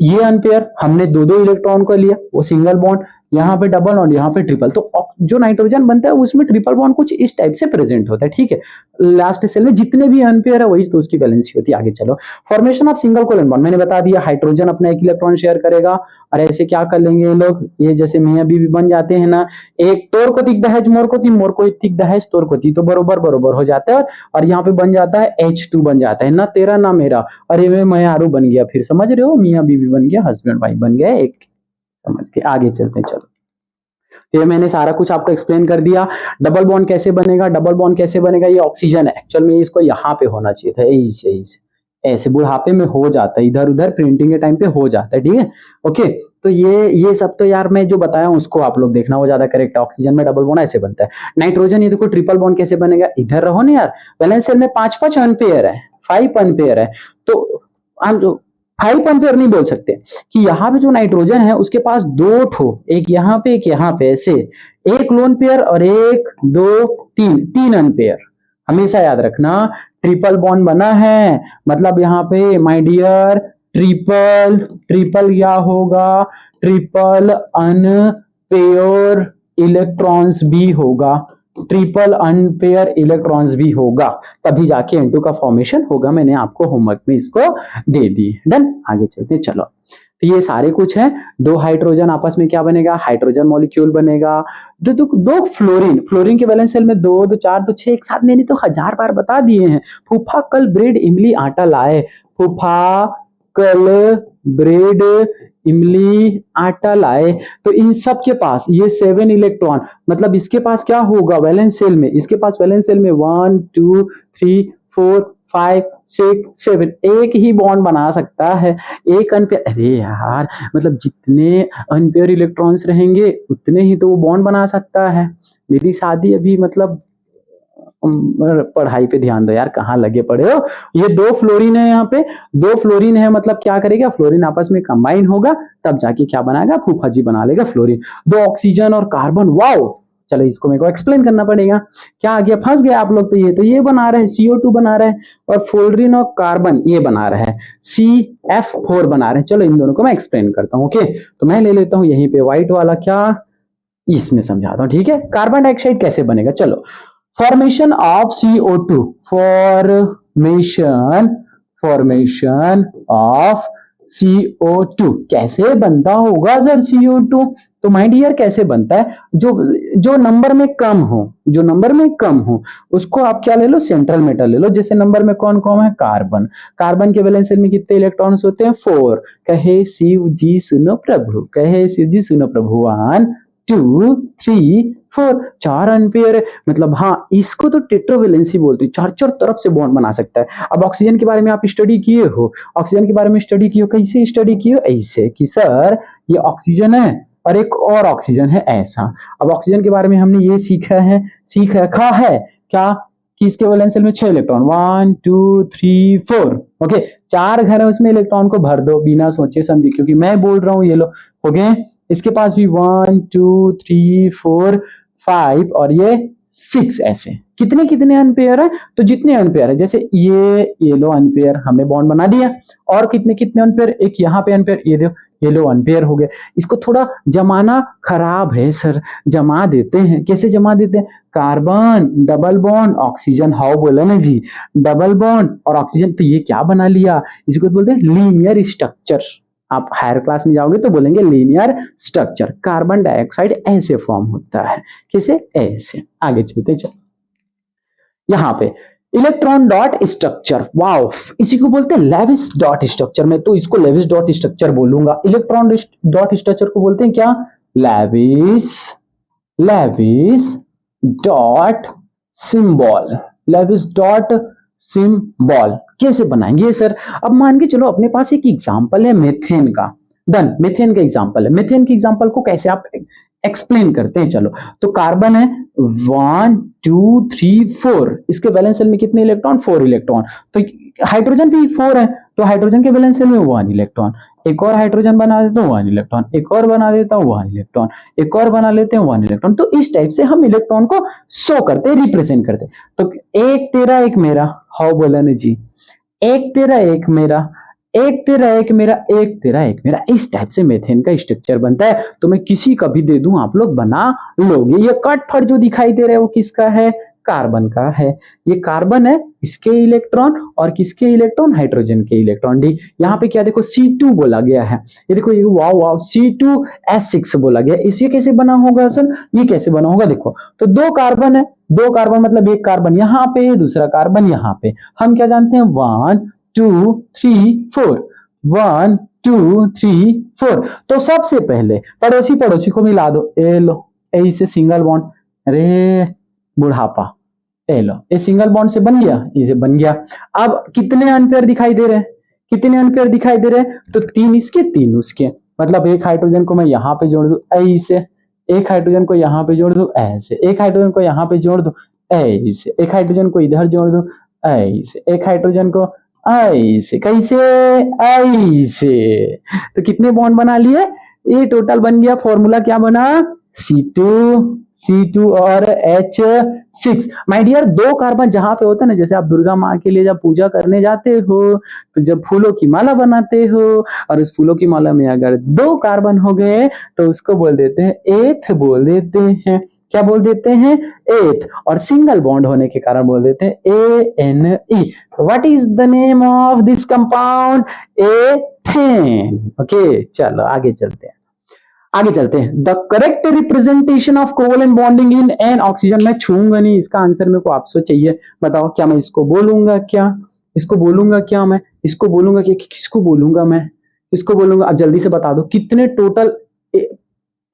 ये एम्पेयर। हमने दो दो इलेक्ट्रॉन को लिया, वो सिंगल बॉन्ड, यहाँ पे डबल और यहाँ पे ट्रिपल, तो जो नाइट्रोजन बनता है उसमें ट्रिपल बॉन्ड कुछ इस टाइप से प्रेजेंट होता है। ठीक है, लास्ट सेल में जितने भी एम्पेयर है वही तो उसकी वैलेंसी होती है। आगे चलो, formation of single covalent bond मैंने बता दिया, हाइड्रोजन अपना एक इलेक्ट्रॉन शेयर करेगा, और ऐसे क्या कर लेंगे ये लोग, ये जैसे मियां बीवी बन जाते हैं ना, एक तोर को तिक दहेज मोर को तिक दहेज तोर को ती, तो बरोबर बरोबर हो जाता है। और यहाँ पे बन जाता है H2 बन जाता है ना, तेरा ना मेरा, अरे मैं आरू बन गया, फिर समझ रहे हो, मियां बीवी बन गया, हस्बैंड वाइफ बन गया एक। समझ के आगे चलते हैं। चलो, ये मैंने सारा कुछ आपको एक्सप्लेन कर दिया। डबल बॉन्ड कैसे बनेगा, डबल बॉन्ड कैसे बनेगा, ये ऑक्सीजन है, एक्चुअल में इसको यहाँ पे होना चाहिए था, ऐसे ऐसे बुढ़ापे में हो जाता है, इधर उधर प्रिंटिंग के टाइम पे हो जाता है, ठीक है। ओके, तो ये सब तो यार मैं जो बताया हूं उसको आप लोग देखना, वो ज्यादा करेक्ट है। ऑक्सीजन में डबल बॉन्ड ऐसे बनता है। नाइट्रोजन, ये देखो ट्रिपल बॉन्ड कैसे बनेगा, इधर रहो ना यार, वैलेंस शेल में 5 अनपेयर है, 5 अनपेयर है, तो हम जो 5 अनपेयर नहीं बोल सकते कि यहाँ पे जो नाइट्रोजन है उसके पास 2 ठो, एक यहाँ पे एक यहाँ पे, ऐसे एक लोन पेयर और एक दो तीन, 3 अनपेयर। हमेशा याद रखना, ट्रिपल बॉन्ड बना है मतलब यहाँ पे माय डियर ट्रिपल, ट्रिपल क्या होगा, ट्रिपल अनपेयर इलेक्ट्रॉन्स भी होगा, ट्रिपल अनपेयर इलेक्ट्रॉन्स भी होगा, तभी जाके N2 का फॉर्मेशन होगा। मैंने आपको होमवर्क में इसको दे दी। डन, आगे चलते चलो। तो ये सारे कुछ है। 2 हाइड्रोजन आपस में क्या बनेगा, हाइड्रोजन मॉलिक्यूल बनेगा। दो फ्लोरीन, फ्लोरीन के वैलेंस शेल में 2 2 4 2 6, एक साथ मैंने तो 1000 बार बता दिए हैं। फूफा कल ब्रेड इमली आटा लाए, फूफा कल ब्रेड इमली आटा लाए। तो इन सब के पास ये 7 इलेक्ट्रॉन, मतलब इसके पास क्या होगा वैलेंस शेल में, इसके पास वैलेंस शेल में 1 2 3 4 5 6 7, एक ही बॉन्ड बना सकता है, एक अनपेयर। अरे यार, मतलब जितने अनपेयर इलेक्ट्रॉन्स रहेंगे उतने ही तो वो बॉन्ड बना सकता है। मेरी शादी अभी मतलब पढ़ाई पे ध्यान दो यार, कहाँ लगे पड़े हो। ये 2 फ्लोरीन है, यहाँ पे 2 फ्लोरीन है, मतलब क्या करेगा, फ्लोरीन आपस में कंबाइन होगा, तब जाके क्या बनाएगा, फूफा जी बना लेगा फ्लोरीन। 2 ऑक्सीजन और कार्बन, वाओ। चलो इसको मेरे को एक्सप्लेन करना पड़ेगा, क्या आ गया, फंस गए आप लोग। तो ये बना रहे हैं, CO2 बना रहे हैं, और फ्लोरीन और कार्बन ये बना रहे हैं, CF4 बना रहे हैं। चलो इन दोनों को मैं एक्सप्लेन करता हूँ। ओके, तो मैं ले लेता हूँ यहीं पे व्हाइट वाला, क्या इसमें समझाता हूँ, ठीक है। कार्बन डाइऑक्साइड कैसे बनेगा, चलो। Formation of CO2, formation of CO2 कैसे बनता होगा सर CO2, तो माय डियर कैसे बनता है, जो नंबर में कम हो, जो नंबर में कम हो उसको आप क्या ले लो, सेंट्रल मेटल ले लो। जैसे नंबर में कौन कौन है, कार्बन, कार्बन के वैलेंस शेल में कितने इलेक्ट्रॉन्स होते हैं, 4। कहे शिव जी सुनो प्रभु, कहे शिव जी सुनो प्रभु, 1 2 3 4, 4 अनपेयर है। मतलब हाँ, इसको तो टेट्रावैलेंसी बोलते हैं, 4 तरफ से बॉन्ड बना सकता है। अब ऑक्सीजन के बारे में आप स्टडी किए हो, ऑक्सीजन के बारे में स्टडी किए हो, कैसे स्टडी किए हो, ऐसे कि सर ये ऑक्सीजन है और एक और ऑक्सीजन है, ऐसा। अब ऑक्सीजन के बारे में हमने ये सीख रखा है क्या, कि इसके वैलेंस शेल में 6 इलेक्ट्रॉन, 1 2 3 4। ओके, 4 घर है उसमें, इलेक्ट्रॉन को भर दो बिना सोचे समझे, क्योंकि मैं बोल रहा हूँ ये लो, हो गए। इसके पास भी 1 2 3 4 5 और ये 6, ऐसे कितने कितने अनपेयर है, तो जितने अनपेयर है, जैसे ये लो अनपेयर हमने बॉन्ड बना दिया, और कितने कितने अनपेयर, एक यहाँ पे अनपेयर, ये दो, ये लो अनपेयर हो गए। इसको थोड़ा जमाना खराब है सर, जमा देते हैं, कैसे जमा देते हैं, carbon double bond oxygen, how बोला ना जी, डबल बॉन्ड और ऑक्सीजन, तो ये क्या बना लिया, इसको बोलते हैं लीनियर स्ट्रक्चर। आप हायर क्लास में जाओगे तो बोलेंगे लीनियर स्ट्रक्चर। कार्बन डाइऑक्साइड ऐसे फॉर्म होता है, कैसे, ऐसे। आगे चलते चल, यहाँ पे इलेक्ट्रॉन डॉट स्ट्रक्चर, वाओ, इसी को बोलते हैं लेविस डॉट स्ट्रक्चर। मैं तो इसको लेविस डॉट स्ट्रक्चर बोलूंगा। इलेक्ट्रॉन डॉट स्ट्रक्चर को बोलते हैं क्या, Lewis dot symbol, Lewis dot symbol कैसे बनाएंगे सर। अब मान के चलो अपने पास एक एग्जांपल है मेथेन का, डन, मेथेन का एग्जांपल है। मेथेन के एग्जांपल को कैसे आप एक्सप्लेन करते हैं, चलो। तो कार्बन है 1 2 3 4, इसके वैलेंस शेल में कितने इलेक्ट्रॉन, 4 इलेक्ट्रॉन। तो हाइड्रोजन भी 4 है, तो हाइड्रोजन के वैलेंस शेल में 1 इलेक्ट्रॉन। एक और हाइड्रोजन बना देता हूँ 1 इलेक्ट्रॉन, एक और बना देता हूँ 1 इलेक्ट्रॉन, एक और बना लेते हैं 1 इलेक्ट्रॉन। तो इस टाइप से हम इलेक्ट्रॉन को शो करते हैं, रिप्रेजेंट करते हैं। तो एक तेरा एक मेरा, हाउ बोला ना जी, एक तेरा एक मेरा, एक तेरा एक मेरा, एक तेरा एक मेरा, इस टाइप से मेथेन का स्ट्रक्चर बनता है। तो मैं किसी का भी दे दूं, आप लोग बना लोगे। ये कट फट जो दिखाई दे रहा है वो किसका है, कार्बन का है। ये कार्बन है, इसके इलेक्ट्रॉन, और किसके इलेक्ट्रॉन, हाइड्रोजन के इलेक्ट्रॉन। डी यहाँ पे क्या देखो C2 बोला गया है, ये देखो, ये वाओ वाओ C2S6 बोला गया। इसे कैसे बना होगा सर, ये कैसे बना होगा, देखो। तो 2 कार्बन है, 2 कार्बन मतलब एक कार्बन यहाँ पे, दूसरा कार्बन यहाँ पे। हम क्या जानते हैं, 1 2 3 4, 1 2 3 4। तो सबसे पहले पड़ोसी पड़ोसी को मिला दो, ए लो, ए से सिंगल बॉन्ड, अरे बुढ़ापा, ए लो, ये सिंगल बॉन्ड से बन गया, ये बन गया। अब कितने अनपेयर दिखाई दे रहे हैं, कितने अनपेयर दिखाई दे रहे हैं, तो 3 इसके 3 उसके, मतलब एक हाइड्रोजन को मैं यहाँ पे जोड़ दूं ऐसे, एक हाइड्रोजन को यहाँ पे जोड़ दूं ऐसे, एक हाइड्रोजन को यहाँ पे जोड़ दूं ऐसे, एक हाइड्रोजन को इधर जोड़ दूं ऐसे, एक हाइड्रोजन को ऐसे, कैसे ऐसे, तो कितने बॉन्ड बना लिए, ये टोटल बन गया, फॉर्मूला क्या बना, C2 और H6। माय डियर, 2 कार्बन जहां पे होता है ना, जैसे आप दुर्गा माँ के लिए जब पूजा करने जाते हो तो जब फूलों की माला बनाते हो और उस फूलों की माला में अगर 2 कार्बन हो गए तो उसको बोल देते हैं एथ, बोल देते हैं, क्या बोल देते हैं, एथ। और सिंगल बॉन्ड होने के कारण बोल देते हैं ANE। What is the name of this compound, ethane. Okay, चलो आगे चलते हैं, आगे चलते हैं। The correct representation of covalent bonding in an oxygen, मैं छूंगा नहीं, इसका आंसर मेरे को आपसे चाहिए, बताओ क्या मैं इसको बोलूंगा, क्या इसको बोलूंगा, क्या मैं इसको बोलूंगा, कि किसको बोलूंगा, मैं इसको बोलूंगा, अब जल्दी से बता दो कितने टोटल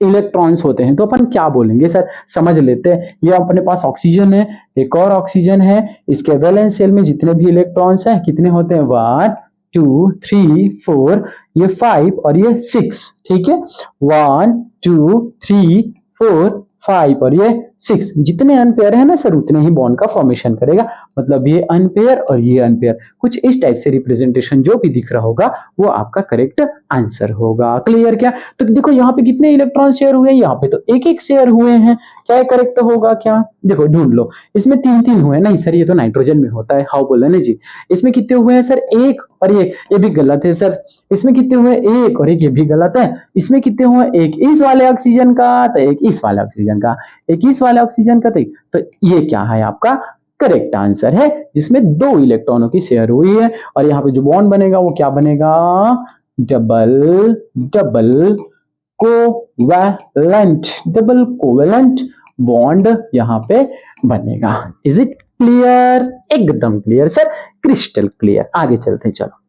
इलेक्ट्रॉन्स होते हैं, तो अपन क्या बोलेंगे सर, समझ लेते हैं। ये अपने पास ऑक्सीजन है, एक और ऑक्सीजन है, इसके वैलेंस शेल में जितने भी इलेक्ट्रॉन्स हैं कितने होते हैं, 1 2 3 4, ये 5 और ये 6, ठीक है, 1 2 3 4 5 और ये 6, जितने अनपेयर है ना सर उतने ही बॉन्ड का फॉर्मेशन करेगा, मतलब ये अनपेयर और ये अनपेयर, कुछ इस टाइप से रिप्रेजेंटेशन जो भी दिख रहा होगा वो आपका करेक्ट आंसर होगा। क्लियर क्या, तो देखो यहाँ पे कितने इलेक्ट्रॉन शेयर हुए हैं, यहाँ पे तो एक एक शेयर हुए हैं, क्या करेक्ट होगा, क्या देखो ढूंढ लो, इसमें 3 हुए, नहीं सर ये तो नाइट्रोजन में होता है, हाउ बोला ना जी। इसमें कितने हुए हैं सर, एक और एक, ये भी गलत है सर। इसमें कितने हुए, एक और एक, ये भी गलत है। इसमें कितने हुए, एक इस वाले ऑक्सीजन का तो एक इस वाले ऑक्सीजन का, एक इस वाले ऑक्सीजन का, तो ये क्या है आपका करेक्ट आंसर है, जिसमें 2 इलेक्ट्रॉनों की शेयर हुई है। और यहाँ पे जो बॉन्ड बनेगा वो क्या बनेगा, double double covalent, double covalent bond यहाँ पे बनेगा। इज इट क्लियर, एकदम क्लियर सर, क्रिस्टल क्लियर। आगे चलते हैं, चलो।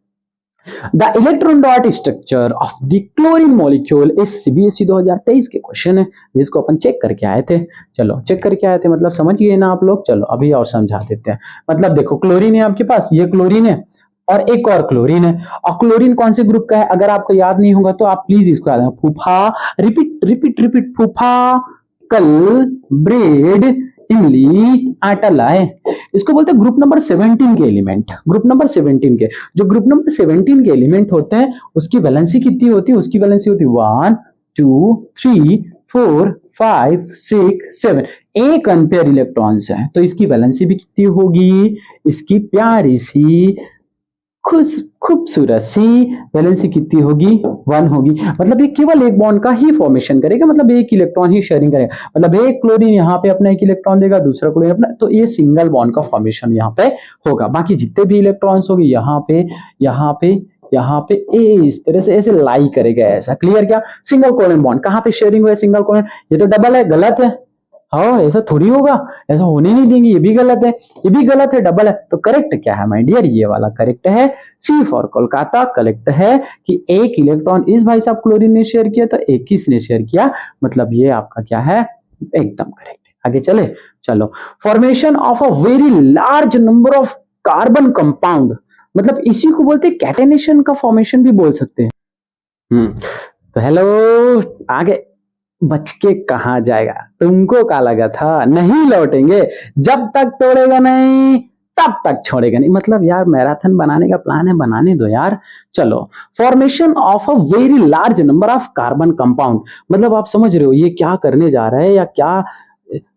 The electron dot structure of the chlorine molecule is CBSE 2023 के क्वेश्चन है, जिसको अपन चेक करके आए थे। चलो चेक करके आए थे, मतलब समझ गए ना आप लोग, चलो अभी और समझा देते हैं। मतलब देखो क्लोरीन है आपके पास, ये क्लोरीन है और एक और क्लोरीन है, और क्लोरीन कौन से ग्रुप का है अगर आपको याद नहीं होगा तो आप प्लीज इसको याद रखें, फूफा, रिपीट रिपीट रिपीट, फूफा, कल, ब्रेड, इमली, आटा लाए, इसको बोलते हैं ग्रुप नंबर 17 के एलिमेंट। ग्रुप नंबर 17 के, जो ग्रुप नंबर 17 के एलिमेंट होते हैं उसकी वैलेंसी कितनी होती है, उसकी वैलेंसी होती है 1 2 3 4 5 6 7, एक अनपेयर इलेक्ट्रॉन्स है, तो इसकी वैलेंसी भी कितनी होगी, इसकी प्यारी सी खूबसूरत सी वैलेंसी कितनी होगी, 1 होगी। मतलब ये केवल एक बॉन्ड का ही फॉर्मेशन करेगा, मतलब एक इलेक्ट्रॉन ही शेयरिंग करेगा, मतलब एक क्लोरीन यहाँ पे अपना एक इलेक्ट्रॉन देगा, दूसरा क्लोरीन अपना, तो ये सिंगल बॉन्ड का फॉर्मेशन यहाँ पे होगा। बाकी जितने भी इलेक्ट्रॉन्स होंगे यहाँ पे यहाँ पे यहाँ पे इस तरह से ऐसे लाई करेगा ऐसा। क्लियर क्या, सिंगल कोवेलेंट बॉन्ड कहाँ पे शेयरिंग हुआ है, सिंगल कोवेलेंट, ये तो डबल है, गलत है, हाँ ऐसा थोड़ी होगा, ऐसा होने नहीं देंगे, ये भी गलत है, ये भी गलत है, डबल है, तो करेक्ट क्या है माय डियर, ये वाला करेक्ट है, सी फॉर कोलकाता। करेक्ट है कि एक इलेक्ट्रॉन इस भाई साहब क्लोरीन ने शेयर किया तो 21 ने शेयर किया, मतलब ये आपका क्या है, एकदम करेक्ट है। आगे चले, चलो। Formation of a very large number of carbon compound, मतलब इसी को बोलते हैं कैटेनेशन का फॉर्मेशन भी बोल सकते हैं। तो हेलो, आगे बच के कहां जाएगा, तुमको क्या लगा था नहीं लौटेंगे, जब तक तोड़ेगा नहीं तब तक छोड़ेगा नहीं, मतलब यार मैराथन बनाने का प्लान है, बनाने दो यार। चलो, formation of a very large number of carbon compound, मतलब आप समझ रहे हो ये क्या करने जा रहा है या क्या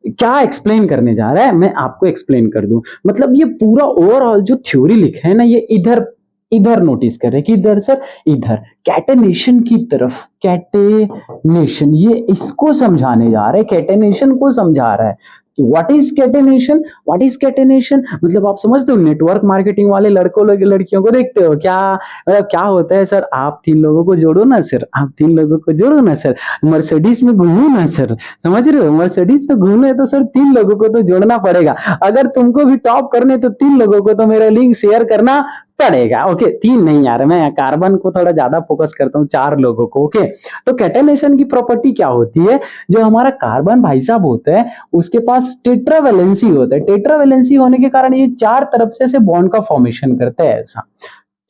क्या एक्सप्लेन करने जा रहा है, मैं आपको एक्सप्लेन कर दूं। मतलब ये पूरा ओवरऑल जो थ्योरी लिखा है ना, ये इधर इधर नोटिस कर रहे हैं कि इधर सर, इधर कैटेनेशन की तरफ, कैटेनेशन, ये इसको समझाने जा रहे हैं, कैटेनेशन को समझा रहा है। What is catenation, what is catenation, मतलब आप समझते हो, नेटवर्क मार्केटिंग वाले लड़कों लड़कियों को देखते हो क्या, क्या होता है सर, आप 3 लोगों को जोड़ो ना सर, आप 3 लोगों को जोड़ो ना सर, मर्सिडीज में घूमो ना सर, समझ रहे हो, मर्सिडीज में घूमने तो सर 3 लोगों को तो जोड़ना पड़ेगा, अगर तुमको भी टॉप करने तो 3 लोगों को तो मेरा लिंक शेयर करना पड़ेगा। ओके, 3 नहीं यार, मैं कार्बन को थोड़ा ज्यादा फोकस करता हूँ, 4 लोगों को। ओके, तो कैटेनेशन की प्रॉपर्टी क्या होती है? जो हमारा कार्बन भाई साहब होता है उसके पास टेट्रावेलेंसी होता है। टेट्रावेलेंसी होने के कारण ये 4 तरफ से ऐसे बॉन्ड का फॉर्मेशन करता है। ऐसा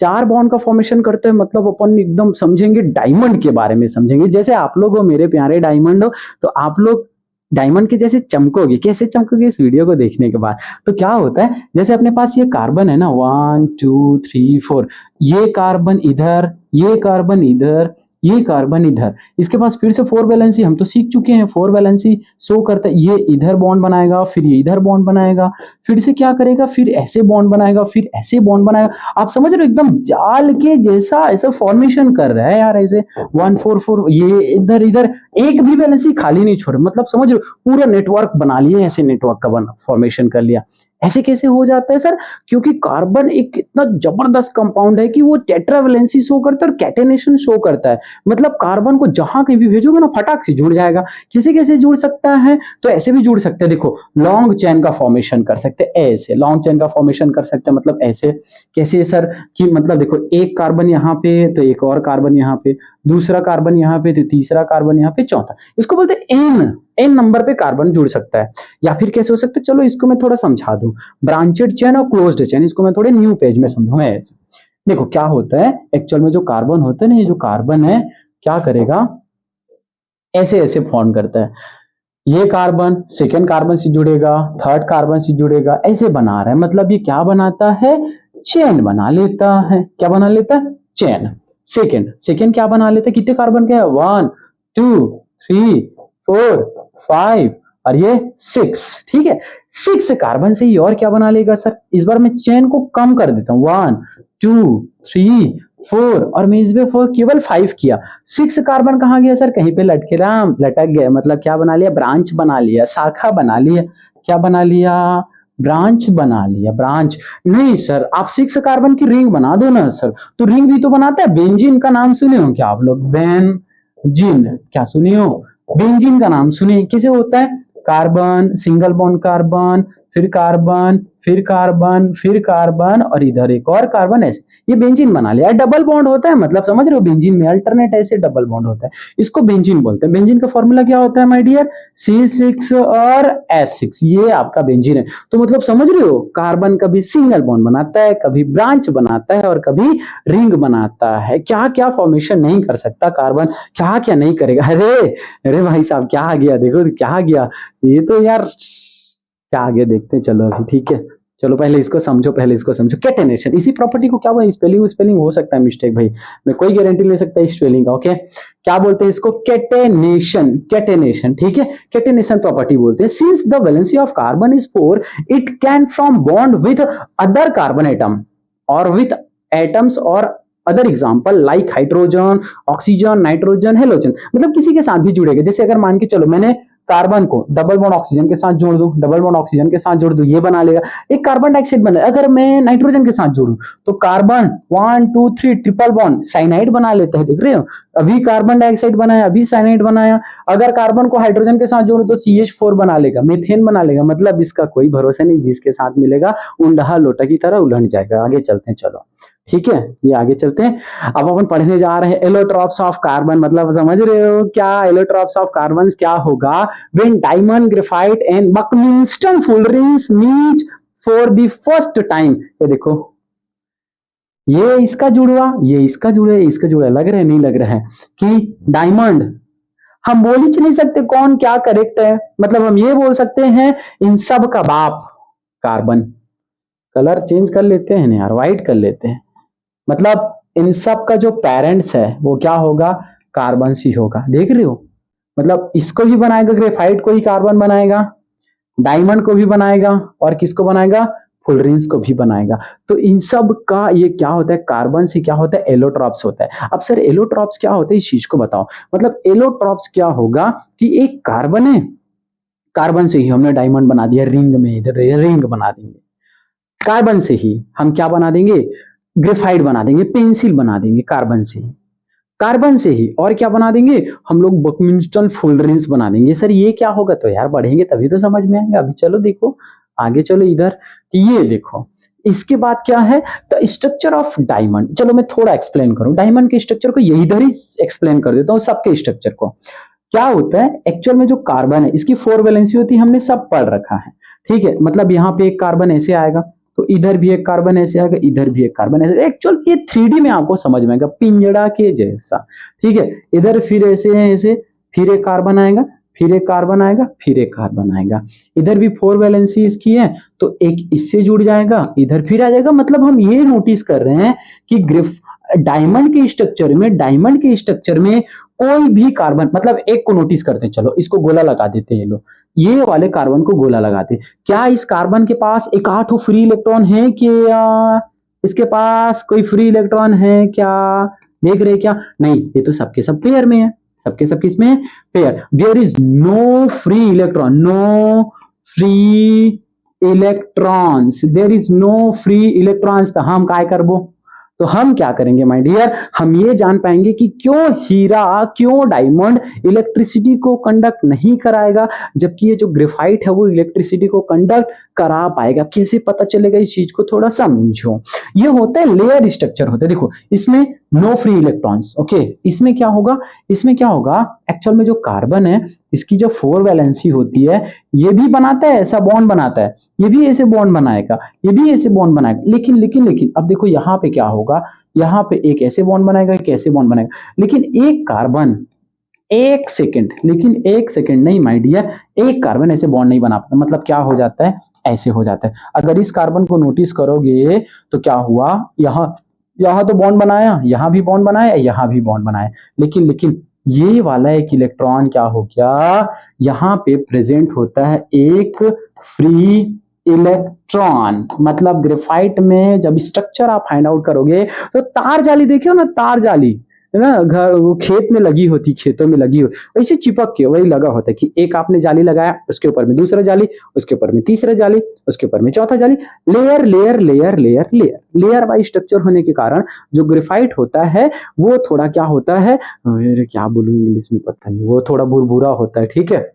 4 बॉन्ड का फॉर्मेशन करते हैं, मतलब अपन एकदम समझेंगे डायमंड के बारे में समझेंगे। जैसे आप लोग हो मेरे प्यारे डायमंड हो, तो आप लोग डायमंड के जैसे चमकोगे। कैसे चमकोगे इस वीडियो को देखने के बाद? तो क्या होता है, जैसे अपने पास ये कार्बन है ना, 1 2 3 4, ये कार्बन इधर, ये कार्बन इधर, ये कार्बन इधर, इसके पास फिर से 4 वैलेंसी। हम तो सीख चुके हैं 4 वैलेंसी शो करता है। ये इधर बॉन्ड बनाएगा, फिर ये इधर बॉन्ड बनाएगा, फिर से क्या करेगा, फिर ऐसे बॉन्ड बनाएगा, फिर ऐसे बॉन्ड बनाएगा। आप समझ रहे हो, एकदम जाल के जैसा ऐसा फॉर्मेशन कर रहा है यार। ऐसे 1 4 4, ये इधर इधर, एक भी वैलेंसी खाली नहीं छोड़, मतलब समझ रहे हो पूरा नेटवर्क बना लिए, ऐसे नेटवर्क का बना फॉर्मेशन कर लिया। ऐसे कैसे हो जाता है सर? क्योंकि कार्बन एक इतना जबरदस्त कंपाउंड है कि वो टेट्रावेलेंसी शो करता है और कैटेनेशन शो करता है। मतलब कार्बन को जहां कहीं भी भेजोगे ना, फटाक से जुड़ जाएगा। कैसे कैसे जुड़ सकता है? तो ऐसे भी जुड़ सकते हैं, देखो लॉन्ग चेन का फॉर्मेशन कर सकते हैं। ऐसे लॉन्ग चेन का फॉर्मेशन कर सकते हैं, मतलब ऐसे। कैसे सर? कि मतलब देखो, एक कार्बन यहाँ पे तो एक और कार्बन यहाँ पे, दूसरा कार्बन यहाँ पे तो तीसरा कार्बन यहाँ पे, चौथा। इसको बोलते हैं एन नंबर पे कार्बन जुड़ सकता है। या फिर कैसे हो सकता है, चलो इसको मैं थोड़ा समझा दूं। ब्रांचेड चेन और क्लोज्ड चेन, इसको मैं थोड़े न्यू पेज में समझाऊं ऐसे। देखो क्या होता है एक्चुअल में, जो कार्बन होता है ना, ये जो कार्बन है क्या करेगा, ऐसे ऐसे फॉर्म करता है। ये कार्बन सेकेंड कार्बन से जुड़ेगा, थर्ड कार्बन से जुड़ेगा, ऐसे बना रहा है। मतलब ये क्या बनाता है, चेन बना लेता है। क्या बना लेता है? चेन। सेकेंड सेकेंड क्या बना लेता है, कितने कार्बन के है, 1 2 3 4 5 और ये 6। ठीक है, 6 कार्बन से ही और क्या बना लेगा सर? इस बार मैं चेन को कम कर देता हूं, 1 2 3 4, और मैं इसमें केवल 5 किया। 6 कार्बन कहाँ गया सर? कहीं पे लटके राम लटक गया। मतलब क्या बना लिया, ब्रांच बना लिया, शाखा बना लिया। क्या बना लिया? ब्रांच बना लिया। ब्रांच नहीं सर, आप 6 कार्बन की रिंग बना दो ना सर। तो रिंग भी तो बनाता है। बेंजीन का नाम सुने हो क्या आप लोग? बेंजीन क्या सुने हो? बेंजीन का नाम सुने? कैसे होता है, कार्बन सिंगल बॉन्ड कार्बन, फिर कार्बन, फिर कार्बन, फिर कार्बन और इधर एक और कार्बन, ऐसे ये बेंजीन बना लिया। डबल बॉन्ड होता है, मतलब समझ रहे हो, बेंजीन में अल्टरनेट ऐसे डबल बॉन्ड होता है, इसको बेंजीन बोलते हैं। बेंजीन का फॉर्मूला क्या होता है माय डियर? C6 और S6, ये आपका बेंजीन है। तो मतलब समझ रहे हो, कार्बन कभी सिंगल बॉन्ड बनाता है, कभी ब्रांच बनाता है और कभी रिंग बनाता है। क्या क्या फॉर्मेशन नहीं कर सकता कार्बन, क्या क्या नहीं करेगा। अरे अरे भाई साहब, क्या आ गया, देखो क्या आ गया। ये तो यार क्या आगे देखते हैं, चलो अभी ठीक है। चलो पहले इसको समझो, पहले इसको समझो। कैटेनेशन, इसी प्रॉपर्टी को क्या बोलते हैं, स्पेलिंग स्पेलिंग हो सकता है मिस्टेक भाई, मैं कोई गारंटी ले सकता है स्पेलिंग का। ओके, क्या बोलते हैं इसको? कैटेनेशन। कैटेनेशन, ठीक है, कैटेनेशन प्रॉपर्टी बोलते हैं। Since the valency of carbon is 4, it can from bond with other carbon atom और विथ एटम्स और other example like hydrogen, oxygen, nitrogen, halogen. मतलब किसी के साथ भी जुड़ेगा। जैसे अगर मान के चलो मैंने कार्बन को डबल बॉन्ड ऑक्सीजन के साथ जोड़ दूं, डबल बॉन्ड ऑक्सीजन के साथ जोड़ दूं, ये बना लेगा एक कार्बन डाइऑक्साइड बना। अगर मैं नाइट्रोजन के साथ जोड़ूं तो कार्बन 1 2 3 ट्रिपल बॉन्ड साइनाइड बना लेता है। देख रहे हो, अभी कार्बन डाइऑक्साइड बनाया, अभी साइनाइड बनाया। अगर कार्बन को हाइड्रोजन के साथ जोड़ू तो CH4 बना लेगा, मीथेन बना लेगा। मतलब इसका कोई भरोसा नहीं, जिसके साथ मिलेगा उंडा लोटा की तरह उलट जाएगा। आगे चलते हैं, चलो ठीक है, ये आगे चलते हैं। अब अपन पढ़ने जा रहे हैं एलोट्रॉप्स ऑफ कार्बन। मतलब समझ रहे हो क्या एलोट्रॉप्स ऑफ कार्बन क्या होगा? When diamond, graphite and buckminster fullerenes meet for the first time. ये देखो, ये इसका जुड़वा, ये इसका जुड़ा, इसका जुड़ा, लग रहा है नहीं लग रहा है कि डायमंड, हम बोल ही नहीं सकते कौन क्या करेक्ट है। मतलब हम ये बोल सकते हैं इन सब का बाप कार्बन। कलर चेंज कर लेते हैं ना यार, व्हाइट कर लेते हैं। मतलब इन सब का जो पेरेंट्स है वो क्या होगा? कार्बन सी होगा। देख रहे हो, मतलब इसको भी बनाएगा, ग्रेफाइट को ही कार्बन बनाएगा, डायमंड को भी बनाएगा और किसको बनाएगा? फुलरिंस को भी बनाएगा। तो इन सब का ये क्या होता है, कार्बन से क्या होता है? एलोट्रॉप्स होता है। अब सर एलोट्रॉप्स क्या होता है, इस चीज को बताओ। मतलब एलोट्रॉप्स क्या होगा कि एक कार्बन है, कार्बन से ही हमने डायमंड बना दिया, रिंग में इधर रिंग बना देंगे। कार्बन से ही हम क्या बना देंगे? ग्रेफाइट बना देंगे, पेंसिल बना देंगे कार्बन से ही। कार्बन से ही और क्या बना देंगे हम लोग? बकमिंस्टन फुलरेंस बना देंगे। सर ये क्या होगा? तो यार बढ़ेंगे तभी तो समझ में आएगा। अभी चलो देखो आगे, चलो इधर, ये देखो इसके बाद क्या है, द स्ट्रक्चर ऑफ डायमंड। चलो मैं थोड़ा एक्सप्लेन करूं डायमंड के स्ट्रक्चर को, यही इधर ही एक्सप्लेन कर देता हूं सबके स्ट्रक्चर को। क्या होता है एक्चुअल में, जो कार्बन है इसकी 4 वैलेंसी होती है, हमने सब पढ़ रखा है, ठीक है। मतलब यहाँ पे एक कार्बन ऐसे आएगा, तो इधर भी एक कार्बन ऐसे आएगा, इधर भी एक कार्बन ऐसे। एक्चुअल ये 3D में आपको समझ में आएगा, पिंजड़ा के जैसा, ठीक है। इधर फिर ऐसे है, ऐसे फिर एक कार्बन आएगा, फिर एक कार्बन आएगा, फिर एक कार्बन आएगा। इधर भी 4 वैलेंसी इसकी है, तो एक इससे जुड़ जाएगा, इधर फिर आ जाएगा। मतलब हम ये नोटिस कर रहे हैं कि डायमंड के स्ट्रक्चर में कोई भी कार्बन, मतलब एक को नोटिस करते हैं, चलो इसको गोला लगा देते हैं, लो ये वाले कार्बन को गोला लगाते हैं। क्या इस कार्बन के पास एक आठ फ्री इलेक्ट्रॉन है क्या? इसके पास कोई फ्री इलेक्ट्रॉन है क्या? देख रहे क्या? नहीं, ये तो सबके सब पेयर में है, सबके सब किस में है? Pair. There is no free electron, no free electrons, there is no free electrons. तो हम काय करबो, तो हम क्या करेंगे माय डियर, हम ये जान पाएंगे कि क्यों हीरा, क्यों डायमंड इलेक्ट्रिसिटी को कंडक्ट नहीं कराएगा, जबकि ये जो ग्रेफाइट है वो इलेक्ट्रिसिटी को कंडक्ट करा पाएगा। कैसे पता चलेगा, इस चीज को थोड़ा समझो। ये होता है लेयर स्ट्रक्चर होता है। देखो इसमें नो फ्री इलेक्ट्रॉन्स, ओके। इसमें क्या होगा, एक्चुअल में जो कार्बन है इसकी जो 4 वैलेंसी होती है, ये भी बनाता है ऐसा बॉन्ड बनाता है, ये भी ऐसे बॉन्ड बनाएगा, ये भी ऐसे बॉन्ड बनाएगा। लेकिन अब देखो यहाँ पे क्या होगा, यहाँ पे एक ऐसे बॉन्ड बनाएगा, एक ऐसे बॉन्ड बनाएगा। लेकिन एक कार्बन, एक सेकेंड नहीं माय डियर, एक कार्बन ऐसे बॉन्ड नहीं बना पाता। मतलब क्या हो जाता है, ऐसे हो जाता है। अगर इस कार्बन को नोटिस करोगे तो क्या हुआ, यहाँ तो बॉन्ड बनाया, यहाँ भी बॉन्ड बनाया, यहाँ भी बॉन्ड बनाया। लेकिन ये वाला एक इलेक्ट्रॉन क्या हो गया, यहाँ पे प्रेजेंट होता है एक फ्री इलेक्ट्रॉन। मतलब ग्रेफाइट में जब स्ट्रक्चर आप फाइंड आउट करोगे तो तार जाली देखियो ना, तार जाली है ना, घर खेत में लगी होती, खेतों में लगी होती, वैसे चिपक के वही लगा होता है कि एक आपने जाली लगाया, उसके ऊपर में दूसरा जाली, उसके ऊपर में तीसरा जाली, उसके ऊपर में चौथा जाली। Layer layer layer layer layer layer by structure होने के कारण जो ग्रेफाइट होता है वो थोड़ा क्या होता है, क्या बोलूं इंग्लिश में पता नहीं, वो थोड़ा भुरभुरा होता है, ठीक है।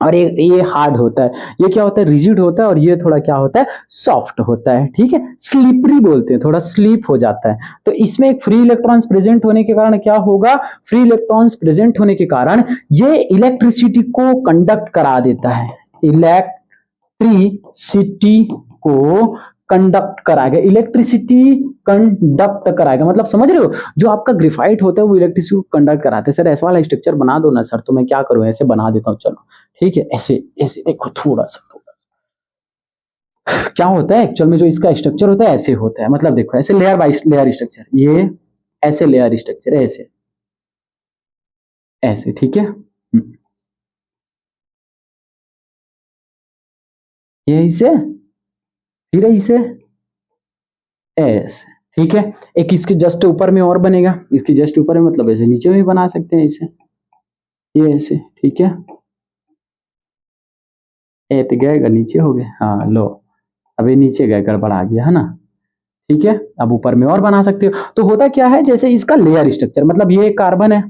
और ये हार्ड होता है, ये क्या होता है, रिजिड होता है, और ये थोड़ा क्या होता है, सॉफ्ट होता है, ठीक है। स्लिपरी बोलते हैं, थोड़ा स्लीप हो जाता है। तो इसमें एक फ्री इलेक्ट्रॉन्स प्रेजेंट होने के कारण क्या होगा, फ्री इलेक्ट्रॉन्स प्रेजेंट होने के कारण ये इलेक्ट्रिसिटी को कंडक्ट करा देता है, इलेक्ट्रिसिटी को कंडक्ट कराएगा, इलेक्ट्रिसिटी कंडक्ट कराएगा। मतलब समझ रहे हो, जो आपका ग्रेफाइट होता है वो इलेक्ट्रिसिटी को कंडक्ट कराते हैं। सर ऐसा वाला स्ट्रक्चर बना दो ना सर, तो मैं क्या करूं, ऐसे बना देता हूं, चलो ठीक है। ऐसे ऐसे देखो, थोड़ा सा क्या होता है एक्चुअल में, जो इसका स्ट्रक्चर होता है ऐसे होता है। मतलब देखो ऐसे लेयर बाय लेयर स्ट्रक्चर, ये ऐसे लेयर स्ट्रक्चर है, ऐसे ऐसे, ठीक है। ये इसे, फिर इसे ऐसे, ठीक है। एक इसके जस्ट ऊपर में और बनेगा, इसके जस्ट ऊपर में, मतलब ऐसे नीचे में भी बना सकते हैं इसे, ये ऐसे, ठीक है। ए तो गएगा, नीचे हो गया, हाँ लो, अभी नीचे गए, गड़बड़ आ गया है ना, ठीक है। अब ऊपर में और बना सकते हो। तो होता क्या है, जैसे इसका लेयर स्ट्रक्चर, मतलब ये कार्बन है,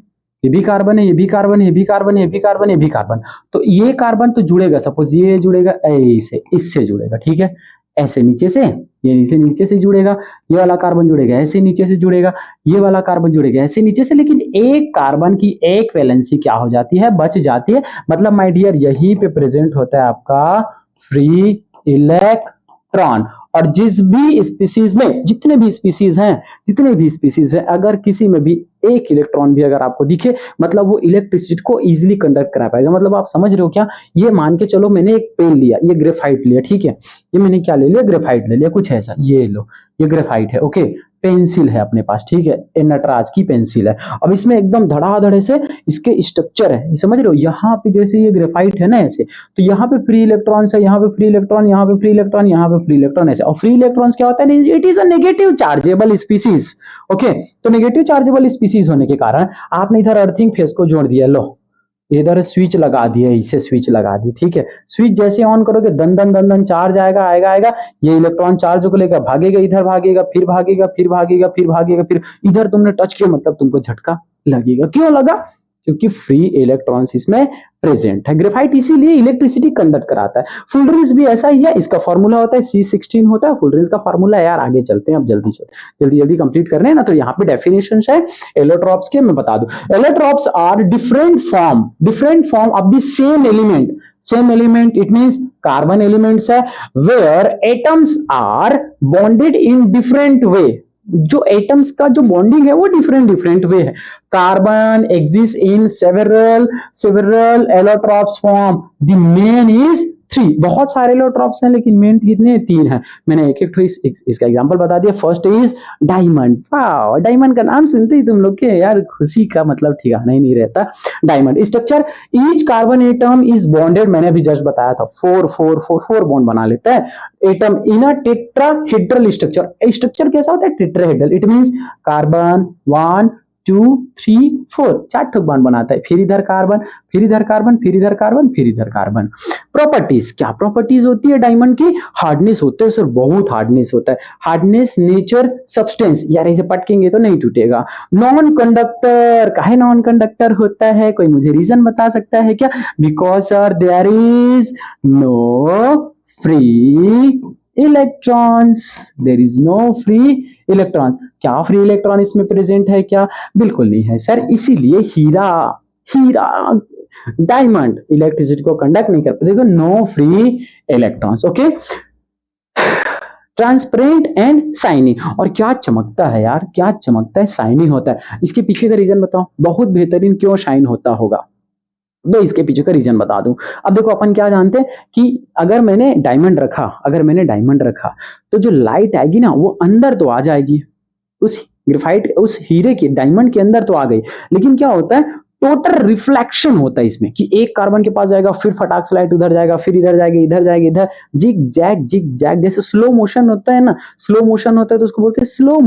ये भी कार्बन है, ये भी कार्बन है, ये भी कार्बन है, ये भी कार्बन है, ये भी कार्बन। तो ये कार्बन तो जुड़ेगा, सपोज ये जुड़ेगा ऐसे, इससे जुड़ेगा, ठीक है। ऐसे नीचे से, ये नीचे से जुड़ेगा, ये वाला कार्बन जुड़ेगा, ऐसे नीचे से जुड़ेगा, ये वाला कार्बन जुड़ेगा ऐसे नीचे से। लेकिन एक कार्बन की एक वैलेंसी क्या हो जाती है, बच जाती है। मतलब माय डियर यहीं पे प्रेजेंट होता है आपका फ्री इलेक्ट्रॉन। और जिस भी स्पीसीज में, जितने भी स्पीसीज हैं, अगर किसी में भी एक इलेक्ट्रॉन भी अगर आपको दिखे, मतलब वो इलेक्ट्रिसिटी को इजीली कंडक्ट करा पाएगा। मतलब आप समझ रहे हो क्या, ये मान के चलो मैंने एक पेन लिया, ये ग्रेफाइट लिया, ठीक है। ये मैंने क्या ले लिया, ग्रेफाइट ले लिया, कुछ ऐसा, ये लो, ये ग्रेफाइट है, ओके। पेंसिल है अपने पास, ठीक है, ये नटराज की पेंसिल है। अब इसमें एकदम धड़ाधड़ से इसके स्ट्रक्चर है, समझ रहे हो। यहाँ पे जैसे ये ग्रेफाइट है ना ऐसे, तो यहाँ पे फ्री इलेक्ट्रॉन्स है, यहाँ पे फ्री इलेक्ट्रॉन, यहाँ पे फ्री इलेक्ट्रॉन, यहाँ पे फ्री इलेक्ट्रॉन ऐसे। और फ्री इलेक्ट्रॉन्स क्या होता है, it is a negative chargeable species, okay. तो नेगेटिव चार्जेबल स्पीसीज होने के कारण आपने इधर अर्थिंग फेस को जोड़ दिया, लो इधर स्विच लगा दिया, इसे स्विच लगा दी, ठीक है। स्विच जैसे ऑन करोगे दन दन दन दन चार्ज आएगा, ये इलेक्ट्रॉन चार्ज को लेकर भागेगा, इधर भागेगा, फिर भागेगा, फिर भागेगा, फिर भागेगा, फिर इधर तुमने टच किया, मतलब तुमको झटका लगेगा। क्यों लगा, क्योंकि फ्री इलेक्ट्रॉन्स इसमें प्रेजेंट है। ग्रेफाइट इसीलिए इलेक्ट्रिसिटी कंडक्ट कराता है। फुलरेंस भी ऐसा ही है, इसका फॉर्मूला होता है C16 होता है फुलरेंस का फॉर्मूला। यार आगे चलते हैं, अब जल्दी कंप्लीट करने हैं ना, तो यहाँ पे डेफिनेशन है एलोट्रॉप्स के, मैं बता दूं। Allotropes are different form of the same element, it means carbon elements है where atoms are bonded in different way. जो एटम्स का जो बॉन्डिंग है वो डिफरेंट वे है। Carbon exist in several allotropes form, the main is 3। बहुत सारे एलोट्रॉप्स हैं लेकिन मेन कितने 3 हैं। मैंने एक इसका एग्जांपल बता दिया। First is diamond. Wow, diamond का नाम सुनते ही तुम लोग के यार खुशी का मतलब ठिकाना ही नहीं रहता। Diamond structure, each carbon atom is bonded, मैंने अभी जस्ट बताया था 4 बॉन्ड बना लेता है atom in a tetrahedral structure कैसा होता है टेट्राहेड्रल, इट मींस कार्बन 1 2 3 4 4 ठोक बॉन्ड बनाता है, फिर इधर कार्बन फिर इधर कार्बन फिर इधर कार्बन फिर इधर कार्बन। प्रॉपर्टीज, क्या प्रॉपर्टीज होती है डायमंड की? हार्डनेस होता है सर, बहुत हार्डनेस होता है। हार्डनेस नेचर सब्सटेंस, यार इसे पटकेंगे तो नहीं टूटेगा। नॉन कंडक्टर, काहे नॉन कंडक्टर होता है? कोई मुझे रीजन बता सकता है क्या? Because sir there is no free electrons, there is no free electron. क्या फ्री इलेक्ट्रॉन इसमें प्रेजेंट है क्या? बिल्कुल नहीं है सर, इसीलिए हीरा डायमंड इलेक्ट्रिसिटी को कंडक्ट नहीं कर पाते। देखो no free electrons. Okay, transparent and shiny, और क्या चमकता है यार, क्या चमकता है, शाइनी होता है। इसके पीछे का रीजन बताओ, बहुत बेहतरीन क्यों शाइन होता होगा, तो इसके पीछे का रीजन बता दूं। अब देखो अपन क्या जानते हैं कि अगर मैंने डायमंड रखा तो जो लाइट आएगी ना वो अंदर तो आ जाएगी, उस ग्रेफाइट उस हीरे के डायमंड के अंदर तो आ गई, लेकिन क्या होता है टोटल रिफ्लेक्शन होता है इसमें, कि एक कार्बन के पास जाएगा फिर फटाक से लाइट उधर जाएगा फिर इधर जाएगा इधर जिग जैग जैसे स्लो मोशन होता है ना, स्लो मोशन होता है तो उसको बोलते हैं स्लो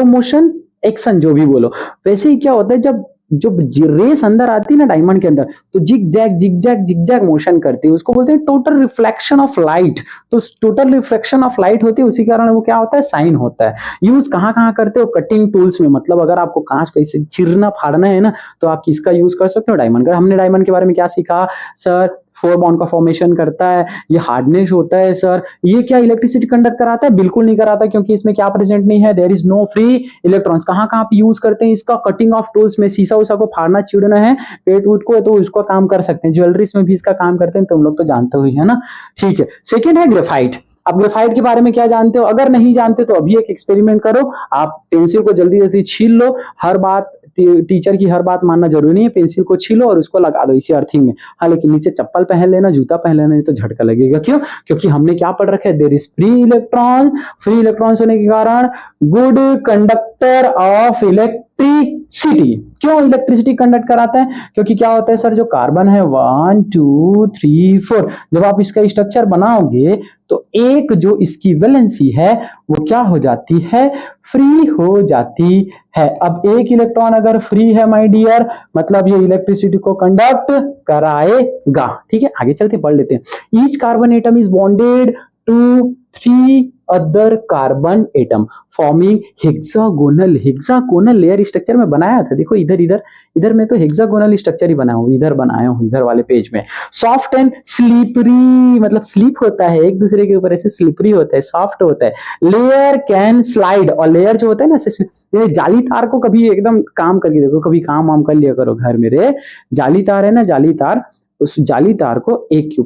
मोशन एक्शन, जो भी बोलो। वैसे ही क्या होता है जब रेस अंदर आती है ना डायमंड के अंदर, तो जिग जैग मोशन करती है, उसको बोलते हैं टोटल रिफ्लेक्शन ऑफ लाइट। तो टोटल रिफ्लेक्शन ऑफ लाइट होती है, उसी कारण वो क्या होता है साइन होता है। यूज कहाँ करते हो? कटिंग टूल्स में, मतलब अगर आपको कांच कैसे चीरना फाड़ना है ना तो आप किसका यूज कर सकते हो? डायमंड का। हमने डायमंड के बारे में क्या सीखा सर? 4 बॉन्ड का फॉर्मेशन करता है, ये हार्डनेस होता है सर। ये क्या इलेक्ट्रिसिटी कंडक्ट कराता है? बिल्कुल नहीं कराता, क्योंकि इसमें क्या प्रेजेंट नहीं है, there is no free electrons. कहाँ पे यूज करते हैं इसका? कटिंग ऑफ टूल्स में, शीशा उषा को फाड़ना चिड़ना है पेट वूट को तो उसको काम कर सकते हैं, ज्वेलरीज में भी इसका काम करते हैं, तुम लोग तो जानते हो ही है ना। ठीक है, सेकेंड है ग्रेफाइट। अब ग्रेफाइट के बारे में क्या जानते हो? अगर नहीं जानते तो अभी एक एक्सपेरिमेंट करो, आप पेंसिल को जल्दी छील लो। हर बात टीचर की हर बात मानना जरूरी नहीं है, पेंसिल को छीलो और उसको लगा दो इसी अर्थिंग में। हाँ, लेकिन नीचे चप्पल पहन लेना, जूता पहन लेना, नहीं तो झटका लगेगा। क्यों? क्योंकि हमने क्या पढ़ रखा है, देयर इज फ्री इलेक्ट्रॉन्स होने के कारण गुड कंडक्टर ऑफ इलेक्ट्रिसिटी। क्यों इलेक्ट्रिसिटी कंडक्ट कराता है? क्योंकि क्या होता है सर, जो कार्बन है 1 2 3 4, जब आप इसका स्ट्रक्चर बनाओगे तो एक जो इसकी वैलेंसी है वो क्या हो जाती है? फ्री हो जाती है। अब एक इलेक्ट्रॉन अगर फ्री है माय डियर, मतलब ये इलेक्ट्रिसिटी को कंडक्ट कराएगा। ठीक है, आगे चलते पढ़ लेते हैं। Each carbon atom is bonded to 3 other carbon atom forming hexagonal layer structure में बनाया था। देखो इधर में तो हेक्सागोनल स्ट्रक्चर ही बनाया हूं, इधर वाले पेज में। सॉफ्ट एंड स्लिपरी, मतलब स्लिप होता है एक दूसरे के ऊपर, ऐसे स्लिपरी होता है, सॉफ्ट होता है। लेयर कैन स्लाइड, और लेयर जो होता है ना, जाली तार को कभी एकदम काम करके देखो, कभी काम कर लिया करो घर में रे। जाली तार है ना, जाली तार, उस जाली तार को एक के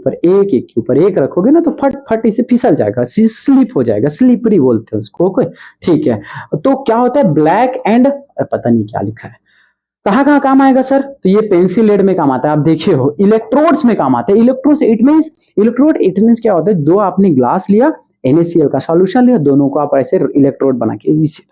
ऊपर एक रखोगे ना तो फट फट इसे फिसल जाएगा, स्लिप हो जाएगा, स्लिपरी बोलते हैं उसको। ओके, ठीक है। तो क्या होता है ब्लैक एंड, पता नहीं क्या लिखा है, कहाँ काम आएगा सर? तो ये पेंसिल लेड में काम आता है, आप देखिए हो। इलेक्ट्रोड्स में काम आता है। इलेक्ट्रोड इट मींस क्या होता है, दो आपने ग्लास लिया, NaCl का सॉल्यूशन लिया, दोनों को आप ऐसे इलेक्ट्रोड बना के इसी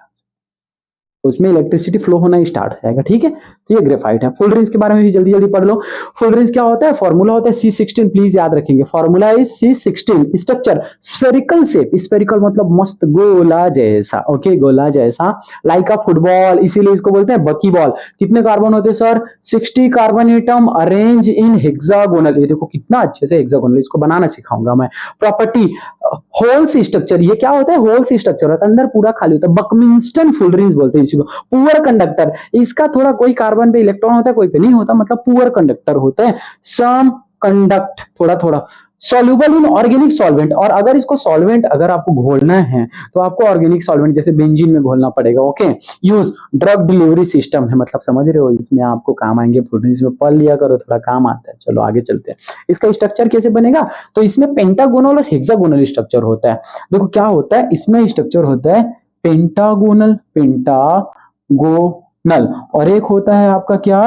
उसमें इलेक्ट्रिसिटी फ्लो होना स्टार्ट हो जाएगा। ठीक है, तो ये ग्रेफाइट है। फुलरेंस के बारे में भी जल्दी पढ़ लो। फुलरेंस क्या होता है? फॉर्मूला होता है C16, प्लीज याद रखेंगे। Formula is C16। Structure spherical shape, spherical मतलब मस्त गोला जैसा। ओके, गोला जैसा, लाइक अ फुटबॉल, इसीलिए इसको बोलते हैं बकी बॉल। कितने कार्बन होते हैं sir? 60 carbon atom arrange in hexagonal. ये देखो कितना अच्छे से हेक्सागोनल, इसको बनाना सिखाऊंगा मैं। प्रॉपर्टी होल्स स्ट्रक्चर, ये क्या होता है? होल्स स्ट्रक्चर होता है, अंदर पूरा खाली होता है। बकमिंस्टन फुलरेंस बोलते हैं इसी को। पुअर कंडक्टर, इसका थोड़ा कोई कार्बन पे इलेक्ट्रॉन होता है कोई पे नहीं होता, मतलब पुअर कंडक्टर होता है। सम कंडक्ट, थोड़ा थोड़ा। सॉल्युबल इन ऑर्गेनिक सॉल्वेंट, और अगर इसको सॉल्वेंट अगर आपको घोलना है तो आपको ऑर्गेनिक सॉल्वेंट जैसे बेंजीन में घोलना पड़ेगा। Okay, use drug delivery system है, मतलब समझ रहे हो, इसमें आपको काम आएंगे प्रोटीन, इसमें पढ़ लिया करो, थोड़ा काम आता है। चलो आगे चलते हैं, इसका स्ट्रक्चर कैसे बनेगा। तो इसमें पेंटागोनल और हेक्सागोनल स्ट्रक्चर होता है। देखो क्या होता है, इसमें स्ट्रक्चर होता है पेंटागोनल, पेंटागोनल, और एक होता है आपका क्या,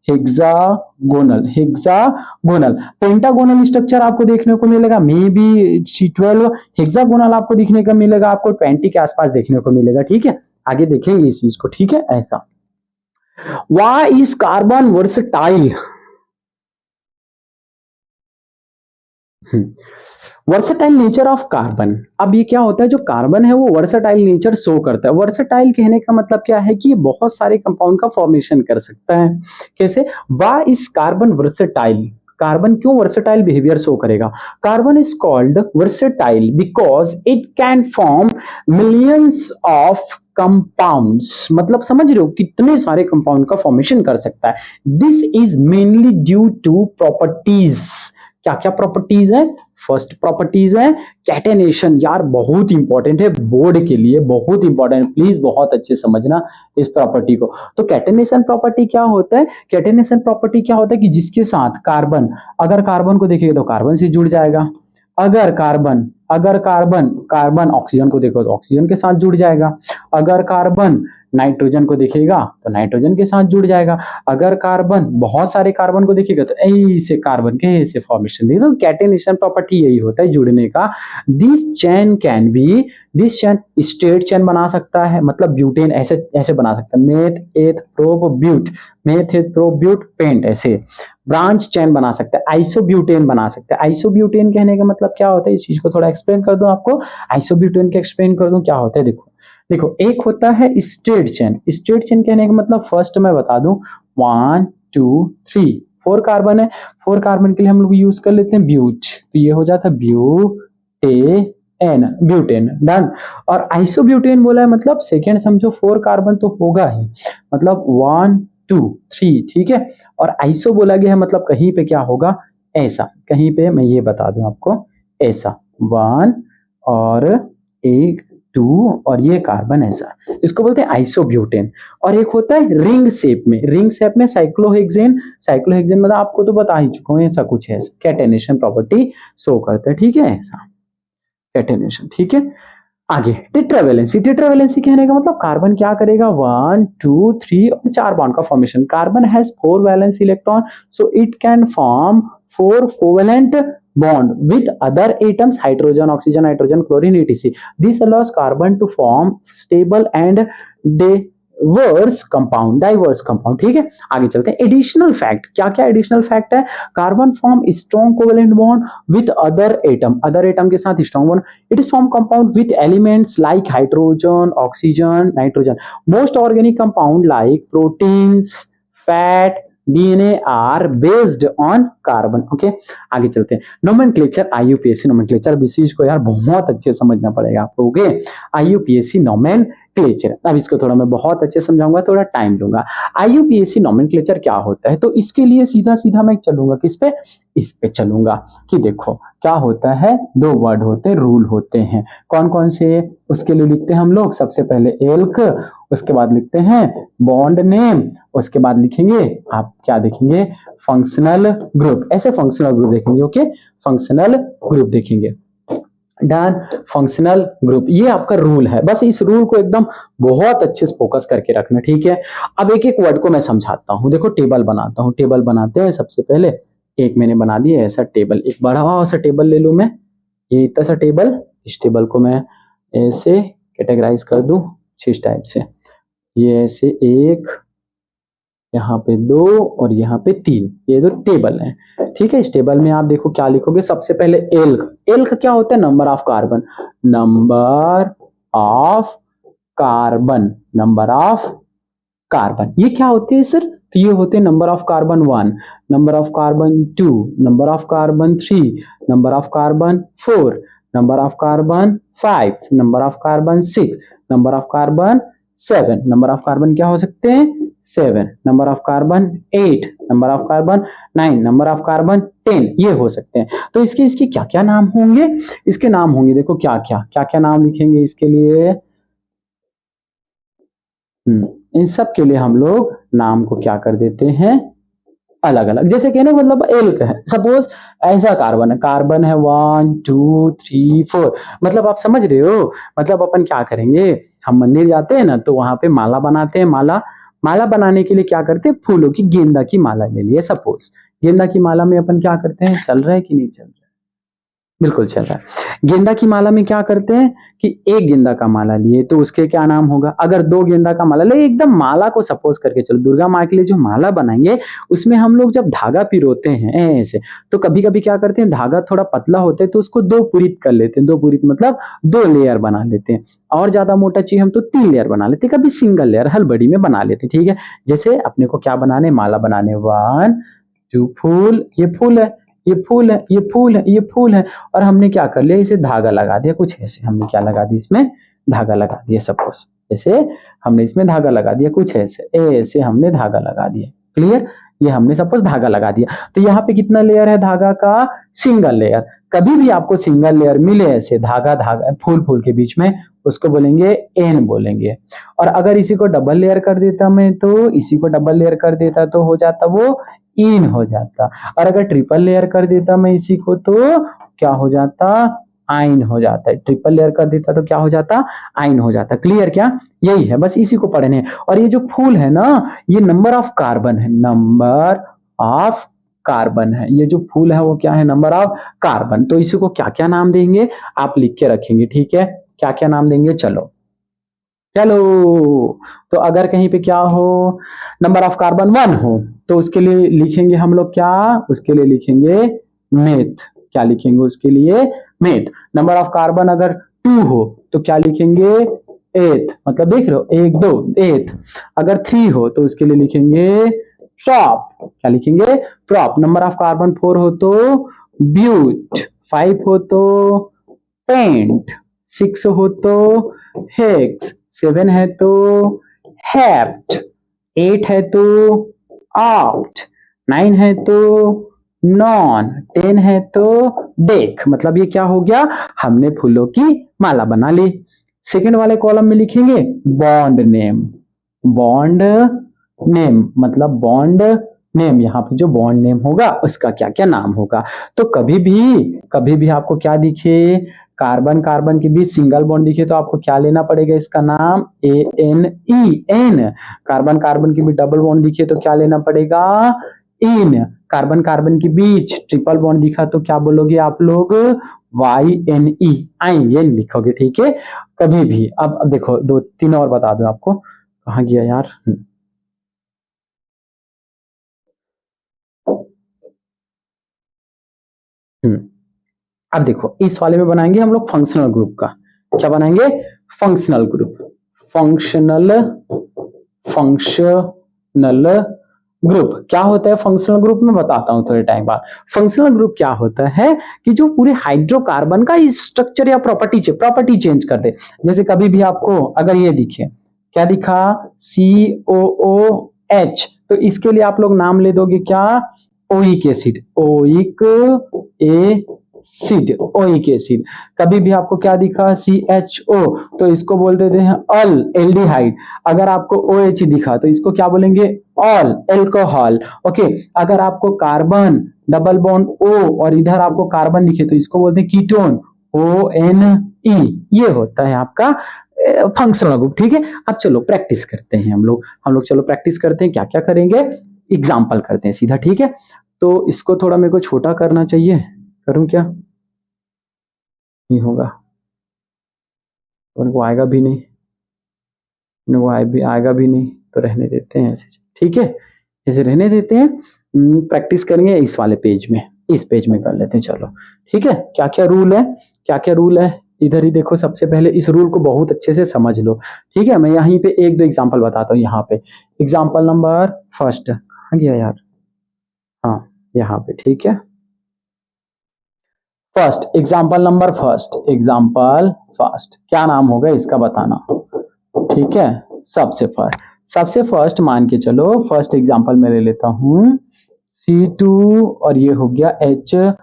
हेक्सागोनल, हेक्सागोनल। पेंटागोनल स्ट्रक्चर आपको देखने को मिलेगा मे बी C12, हेक्सागोनल आपको देखने को मिलेगा आपको 20 के आसपास देखने को मिलेगा। ठीक है, आगे देखेंगे इस चीज को। ठीक है, ऐसा। Why is carbon versatile. Versatile nature of carbon, अब ये क्या होता है, जो कार्बन है वो वर्सेटाइल नेचर शो करता है। वर्सेटाइल कहने का मतलब क्या है कि ये बहुत सारे कंपाउंड का फॉर्मेशन कर सकता है। कैसे, why is carbon versatile, carbon क्यों वर्सेटाइल बिहेवियर शो करेगा। Carbon is called versatile because it can form millions of compounds, मतलब समझ रहे हो कितने सारे कंपाउंड का फॉर्मेशन कर सकता है। This is mainly due to properties, क्या क्या प्रॉपर्टीज है। फर्स्ट प्रॉपर्टीज है कैटेनेशन, यार बहुत इंपॉर्टेंट है बोर्ड के लिए, बहुत इंपॉर्टेंट, प्लीज बहुत अच्छे समझना इस प्रॉपर्टी को। तो कैटेनेशन प्रॉपर्टी क्या होता है, कैटेनेशन प्रॉपर्टी क्या होता है कि जिसके साथ कार्बन, अगर कार्बन को देखिए तो कार्बन से जुड़ जाएगा, अगर कार्बन, कार्बन ऑक्सीजन को देखो तो ऑक्सीजन के साथ जुड़ जाएगा, अगर कार्बन नाइट्रोजन को देखेगा तो नाइट्रोजन के साथ जुड़ जाएगा, अगर कार्बन बहुत सारे कार्बन को देखेगा तो ऐसे कार्बन के ऐसे फॉर्मेशन देगा। तो कैटेनेशन प्रॉपर्टी यही होता है जुड़ने का। This chain can be, this chain straight chain बना सकता है, मतलब ब्यूटेन ऐसे ऐसे बना सकता है, meth eth prop but, meth eth prop but pent, ऐसे ब्रांच चेन बना सकता है, आइसोब्यूटेन बना सकता है। आइसोब्यूटेन कहने का मतलब क्या होता है, इस चीज को थोड़ा एक्सप्लेन कर दूं आपको। आइसोब्यूटेन के एक्सप्लेन कर दूं क्या होता है, देखो देखो, एक होता है स्ट्रेट चेन, स्ट्रेट चेन कहने का मतलब फर्स्ट मैं बता दूं, 1 2 3 4 कार्बन है, 4 कार्बन के लिए हम लोग यूज कर लेते हैं ब्यूट, तो ये हो जाता है ब्यूटेन, ब्यूटेन, डन। और आइसोब्यूटेन बोला है मतलब सेकेंड समझो 4 कार्बन तो होगा ही, मतलब 1 2 3, ठीक है। और आइसो बोला गया है मतलब कहीं पे क्या होगा, ऐसा, कहीं पे मैं ये बता दूं आपको, ऐसा 1 और 1 2 और ये कार्बन ऐसा, इसको बोलते हैं आइसोब्यूटेन। और एक होता है रिंग शेप में, रिंग शेप में साइक्लोहेक्सेन, साइक्लोहेक्सेन मतलब आपको तो बता ही चुका हूं, ऐसा कुछ है, कैटेनेशन प्रॉपर्टी शो करता है। ठीक है, ऐसा कैटेनेशन। ठीक है, आगे टेट्रावैलेंसी, टेट्रावैलेंसी कहने का मतलब कार्बन क्या करेगा, 1 2 3 और 4 बॉन्ड का formation. Carbon has 4 valence electron, so it can form 4 covalent bond with other atoms, hydrogen, oxygen, nitrogen, chlorine, etc. This allows carbon to form stable and diverse compound। ठीक है, आगे चलते हैं। एडिशनल फैक्ट, क्या क्या एडिशनल फैक्ट है, carbon form strong covalent bond with other atom, other atom के साथ strong bond. It is form compound with elements like hydrogen, oxygen, nitrogen. Most organic compound like proteins, fat, DNA are based on carbon. Okay, आगे चलते हैं। नोमेनक्लेचर, आईयूपीएसी नोमेनक्लेचर, इस चीज को यार बहुत अच्छे समझना पड़ेगा आपको। ओके, आईयूपीएसी नोमेनक्लेचर, अब इसको थोड़ा मैं बहुत अच्छे समझाऊंगा, थोड़ा टाइम लूंगा। आईयूपीएसी नोमेनक्लेचर क्या होता है, तो इसके लिए सीधा सीधा मैं चलूंगा किस पे, इस पे चलूंगा कि देखो क्या होता है, 2 वर्ड होते हैं, रूल होते हैं, कौन कौन से, उसके लिए लिखते हैं हम लोग सबसे पहले एल्क, उसके बाद लिखते हैं बॉन्ड नेम, उसके बाद लिखेंगे आप क्या देखेंगे, फंक्शनल ग्रुप, ऐसे फंक्शनल ग्रुप देखेंगे। ओके, फंक्शनल ग्रुप देखेंगे, डन। फंक्शनल ग्रुप ये आपका रूल है, बस इस रूल को एकदम बहुत अच्छे से फोकस करके रखना। ठीक है, अब एक एक वर्ड को मैं समझाता हूं। देखो टेबल बनाता हूं, टेबल बनाते हैं। सबसे पहले एक मैंने बना दिया ऐसा टेबल, एक बड़ा सा टेबल ले लूं मैं, ये इतना सा टेबल, इस टेबल को मैं ऐसे कैटेगराइज कर दूं 6 टाइप से, ये ऐसे 1, यहाँ पे 2 और यहाँ पे 3, ये 2 टेबल हैं। ठीक है, इस टेबल में आप देखो क्या लिखोगे, सबसे पहले एल्क, एल्क क्या होता है, number of carbon, number of carbon, number of carbon, ये क्या होते हैं सर, तो ये होते हैं number of carbon 1, number of carbon 2, number of carbon 3, number of carbon 4, number of carbon 5, number of carbon 6, number of carbon 7, number of carbon क्या हो सकते हैं 7, number of carbon 8, number of carbon 9, number of carbon 10, ये हो सकते हैं। तो इसके इसके क्या क्या नाम होंगे, इसके नाम होंगे देखो क्या क्या नाम लिखेंगे इसके लिए। इन सब के लिए हम लोग नाम को क्या कर देते हैं अलग अलग, जैसे कहने मतलब एल्क है, सपोज ऐसा कार्बन है 1 2 3 4, मतलब आप समझ रहे हो। मतलब अपन क्या करेंगे, हम मंदिर जाते हैं ना तो वहां पे माला बनाते हैं, माला बनाने के लिए क्या करते हैं, फूलों की गेंदा की माला ले लिए, सपोज गेंदा की माला में अपन क्या करते हैं, चल रहा है कि नहीं चल रहा है, बिल्कुल चल रहा है। गेंदा की माला में क्या करते हैं कि एक गेंदा का माला लिए तो उसके क्या नाम होगा, अगर दो गेंदा का माला ले, एकदम माला को सपोज करके चलो, दुर्गा माँ के लिए जो माला बनाएंगे उसमें हम लोग जब धागा पिरोते हैं ऐसे, तो कभी कभी क्या करते हैं, धागा थोड़ा पतला होता है तो उसको दो पुरित कर लेते हैं, दो पुरित मतलब दो लेयर बना लेते हैं, और ज्यादा मोटा चाहिए हम तो 3 लेयर बना लेते हैं, कभी सिंगल लेयर हलबड़ी में बना लेते हैं। ठीक है, जैसे अपने को क्या बनाने, माला बनाने, 1 2 फूल, ये फूल है, ये फूल है, ये फूल है, ये फूल है, और हमने क्या कर लिया, इसे धागा लगा दिया कुछ ऐसे, हमने क्या लगा दिया इसमें धागा लगा दिया, सपोज ऐसे हमने इसमें धागा लगा दिया कुछ ऐसे, ऐसे हमने धागा लगा दिया, क्लियर, ये हमने सपोज धागा लगा दिया। तो यहाँ पे कितना लेयर है धागा का, सिंगल लेयर। कभी भी आपको सिंगल लेयर मिले ऐसे धागा धागा फूल फूल के बीच में, उसको बोलेंगे एन बोलेंगे। और अगर इसी को डबल लेयर कर देता मैं, तो इसी को डबल लेयर कर देता तो हो जाता वो इन हो जाता, और अगर ट्रिपल लेयर कर देता मैं इसी को तो क्या हो जाता, आइन हो जाता है, ट्रिपल लेयर कर देता तो क्या हो जाता, आइन हो जाता। क्लियर क्या, यही है, बस इसी को पढ़ने हैं। और ये जो फूल है ना, ये नंबर ऑफ कार्बन है, नंबर ऑफ कार्बन है, ये जो फूल है वो क्या है, नंबर ऑफ कार्बन। तो इसी को क्या क्या नाम देंगे आप लिख के रखेंगे, ठीक है, क्या क्या नाम देंगे, चलो चलो। तो अगर कहीं पे क्या हो, नंबर ऑफ कार्बन 1 हो तो उसके लिए लिखेंगे हम लोग क्या, उसके लिए लिखेंगे मेथ, क्या लिखेंगे उसके लिए मेथ। नंबर ऑफ कार्बन अगर 2 हो तो क्या लिखेंगे एथ, मतलब देख रहे हो 1 2 एथ। अगर 3 हो तो उसके लिए लिखेंगे प्रॉप, क्या लिखेंगे प्रॉप। नंबर ऑफ कार्बन 4 हो तो ब्यूट, 5 हो तो पेंट, 6 हो तो हेक्स, 7 है तो हैप्ट, 8 है तो आउट, 9 है तो नॉन, 10 है तो डेक। मतलब ये क्या हो गया, हमने फूलों की माला बना ली। सेकंड वाले कॉलम में लिखेंगे बॉन्ड नेम, बॉन्ड नेम मतलब बॉन्ड नेम, यहाँ पे जो बॉन्ड नेम होगा उसका क्या क्या नाम होगा। तो कभी भी आपको क्या दिखे, कार्बन कार्बन के बीच सिंगल बॉन्ड दिखे तो आपको क्या लेना पड़ेगा, इसका नाम ANE, एन। कार्बन कार्बन के बीच डबल बॉन्ड दिखे तो क्या लेना पड़ेगा, इन। कार्बन कार्बन के बीच ट्रिपल बॉन्ड दिखा तो क्या बोलोगे आप लोग, YNE, आइन लिखोगे, ठीक है। कभी भी अब देखो 2 3 और बता दो आपको, कहाँ गया यार, अब देखो इस वाले में बनाएंगे हम लोग फंक्शनल ग्रुप का, क्या बनाएंगे, functional group, functional functional group क्या होता है, फंक्शनल ग्रुप में बताता हूं थोड़े टाइम बाद। फंक्शनल ग्रुप क्या होता है कि जो पूरे हाइड्रोकार्बन का स्ट्रक्चर या प्रॉपर्टी चेंज कर दे। जैसे कभी भी आपको अगर ये दिखे, क्या दिखा, COOH, तो इसके लिए आप लोग नाम ले दोगे क्या, oic acid, oic acid, oic acid. कभी भी आपको क्या दिखा, CHO, तो इसको बोल देते हैं अल, एल्डिहाइड। अगर आपको OH दिखा तो इसको क्या बोलेंगे, ऑल, एल्कोहल। ओके, अगर आपको कार्बन डबल बॉन्ड O और इधर आपको कार्बन दिखे तो इसको बोलते हैं कीटोन, ONE। ये होता है आपका फंक्शनल ग्रुप, ठीक है। अब चलो प्रैक्टिस करते हैं हम लोग चलो प्रैक्टिस करते हैं, क्या क्या करेंगे, एग्जाम्पल करते हैं सीधा, ठीक है। तो इसको थोड़ा मेरे को छोटा करना चाहिए, करूं क्या, नहीं होगा, उनको आएगा भी नहीं, उनको आएगा भी नहीं, तो रहने देते हैं ऐसे, ठीक है, ऐसे रहने देते हैं। प्रैक्टिस करेंगे इस वाले पेज में, इस पेज में कर लेते हैं, चलो ठीक है। क्या क्या रूल है, क्या क्या रूल है, इधर ही देखो, सबसे पहले इस रूल को बहुत अच्छे से समझ लो, ठीक है। मैं यहीं पे 1 2 एग्जाम्पल बताता हूँ, यहाँ पे एग्जाम्पल नंबर फर्स्ट, कहाँ गया यार, हाँ यहाँ पे, ठीक है। First example number first, example first क्या नाम होगा इसका बताना, ठीक है। सबसे फर्स्ट मान के चलो, फर्स्ट एग्जांपल मैं ले लेता हूं C2 और ये हो गया H6।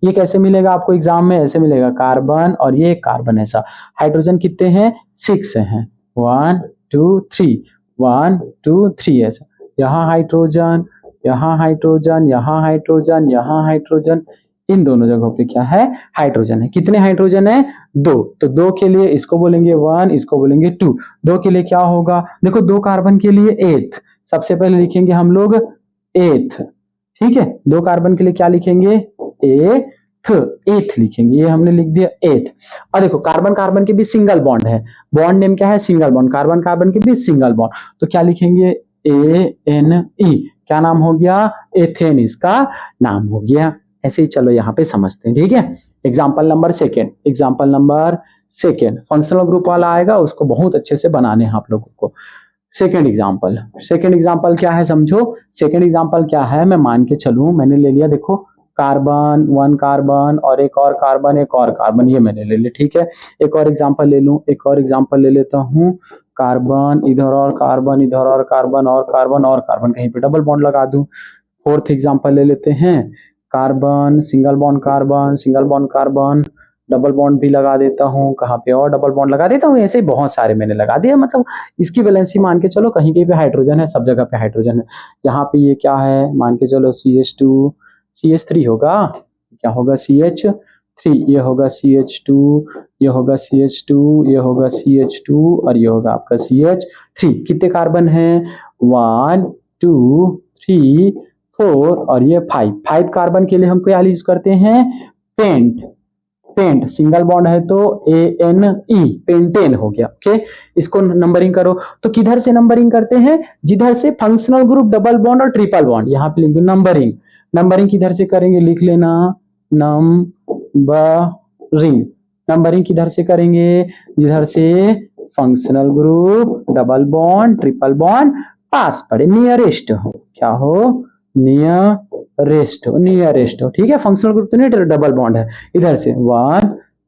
ये कैसे मिलेगा आपको एग्जाम में? ऐसे मिलेगा, कार्बन और ये कार्बन ऐसा। हाइड्रोजन कितने हैं? 6 हैं, 1 2 3, 1 2 3 ऐसा। यहाँ हाइड्रोजन, यहाँ हाइड्रोजन, यहाँ हाइड्रोजन, यहाँ हाइड्रोजन, इन दोनों जगहों पे क्या है? हाइड्रोजन है। कितने हाइड्रोजन है? 2। तो 2 के लिए इसको बोलेंगे 1, इसको बोलेंगे 2। 2 के लिए क्या होगा? देखो 2 कार्बन के लिए 8, सबसे पहले लिखेंगे हम लोग 8, ठीक है। 2 कार्बन के लिए क्या लिखेंगे? 8 लिखेंगे, ये हमने लिख दिया 8। और देखो कार्बन कार्बन के बीच सिंगल बॉन्ड है, बॉन्ड नेम क्या है? Single bond. कार्बन कार्बन के बीच सिंगल बॉन्ड, तो क्या लिखेंगे? ANE। क्या नाम हो गया? एथेन इसका नाम हो गया। ऐसे ही चलो यहाँ पे समझते हैं, ठीक है। Example number second functional group वाला आएगा, उसको बहुत अच्छे से बनाने हैं आप लोगों को। सेकेंड एग्जाम्पल क्या है समझो। सेकेंड एग्जाम्पल क्या है, मैं मान के चलूं, मैंने ले लिया, देखो कार्बन, 1 कार्बन और एक और कार्बन, ये मैंने ले लिया, ठीक है। एक और एग्जाम्पल ले लूं, एक और एग्जाम्पल ले लेता हूं, कार्बन इधर और कार्बन इधर और कार्बन और कार्बन और कार्बन, कहीं पे डबल बॉन्ड लगा दूं। फोर्थ एग्जाम्पल ले लेते हैं, carbon single bond carbon, double bond भी लगा देता हूँ, कहाँ पे और डबल बॉन्ड लगा देता हूँ, ऐसे बहुत सारे मैंने लगा दिया। मतलब इसकी वैलेंसी मान के चलो कहीं कहीं पे हाइड्रोजन है, सब जगह पे हाइड्रोजन है। यहाँ पे ये क्या है मान के चलो CH2, CH3 होगा, क्या होगा? CH3, ये होगा CH2, ये होगा CH2, ये होगा CH2 और ये होगा आपका CH3। कितने कार्बन है? 1 2 3 4 और ये 5 कार्बन के लिए हम क्या यूज करते हैं? पेंट सिंगल बॉन्ड है तो ANE, पेंटेन हो गया, ओके। इसको नंबरिंग करो, तो किधर से नंबरिंग करते हैं? जिधर से फंक्शनल ग्रुप डबल बॉन्ड और ट्रिपल बॉन्ड, यहाँ पे लिख दो नंबरिंग किधर से करेंगे? लिख लेना नंबरिंग किधर से करेंगे? जिधर से functional group double bond triple bond पास पड़े, नियरेस्ट हो, क्या हो? नियरेस्ट हो, ठीक है। फंक्शनल ग्रुप तो नहीं, डबल बॉन्ड है। इधर से 1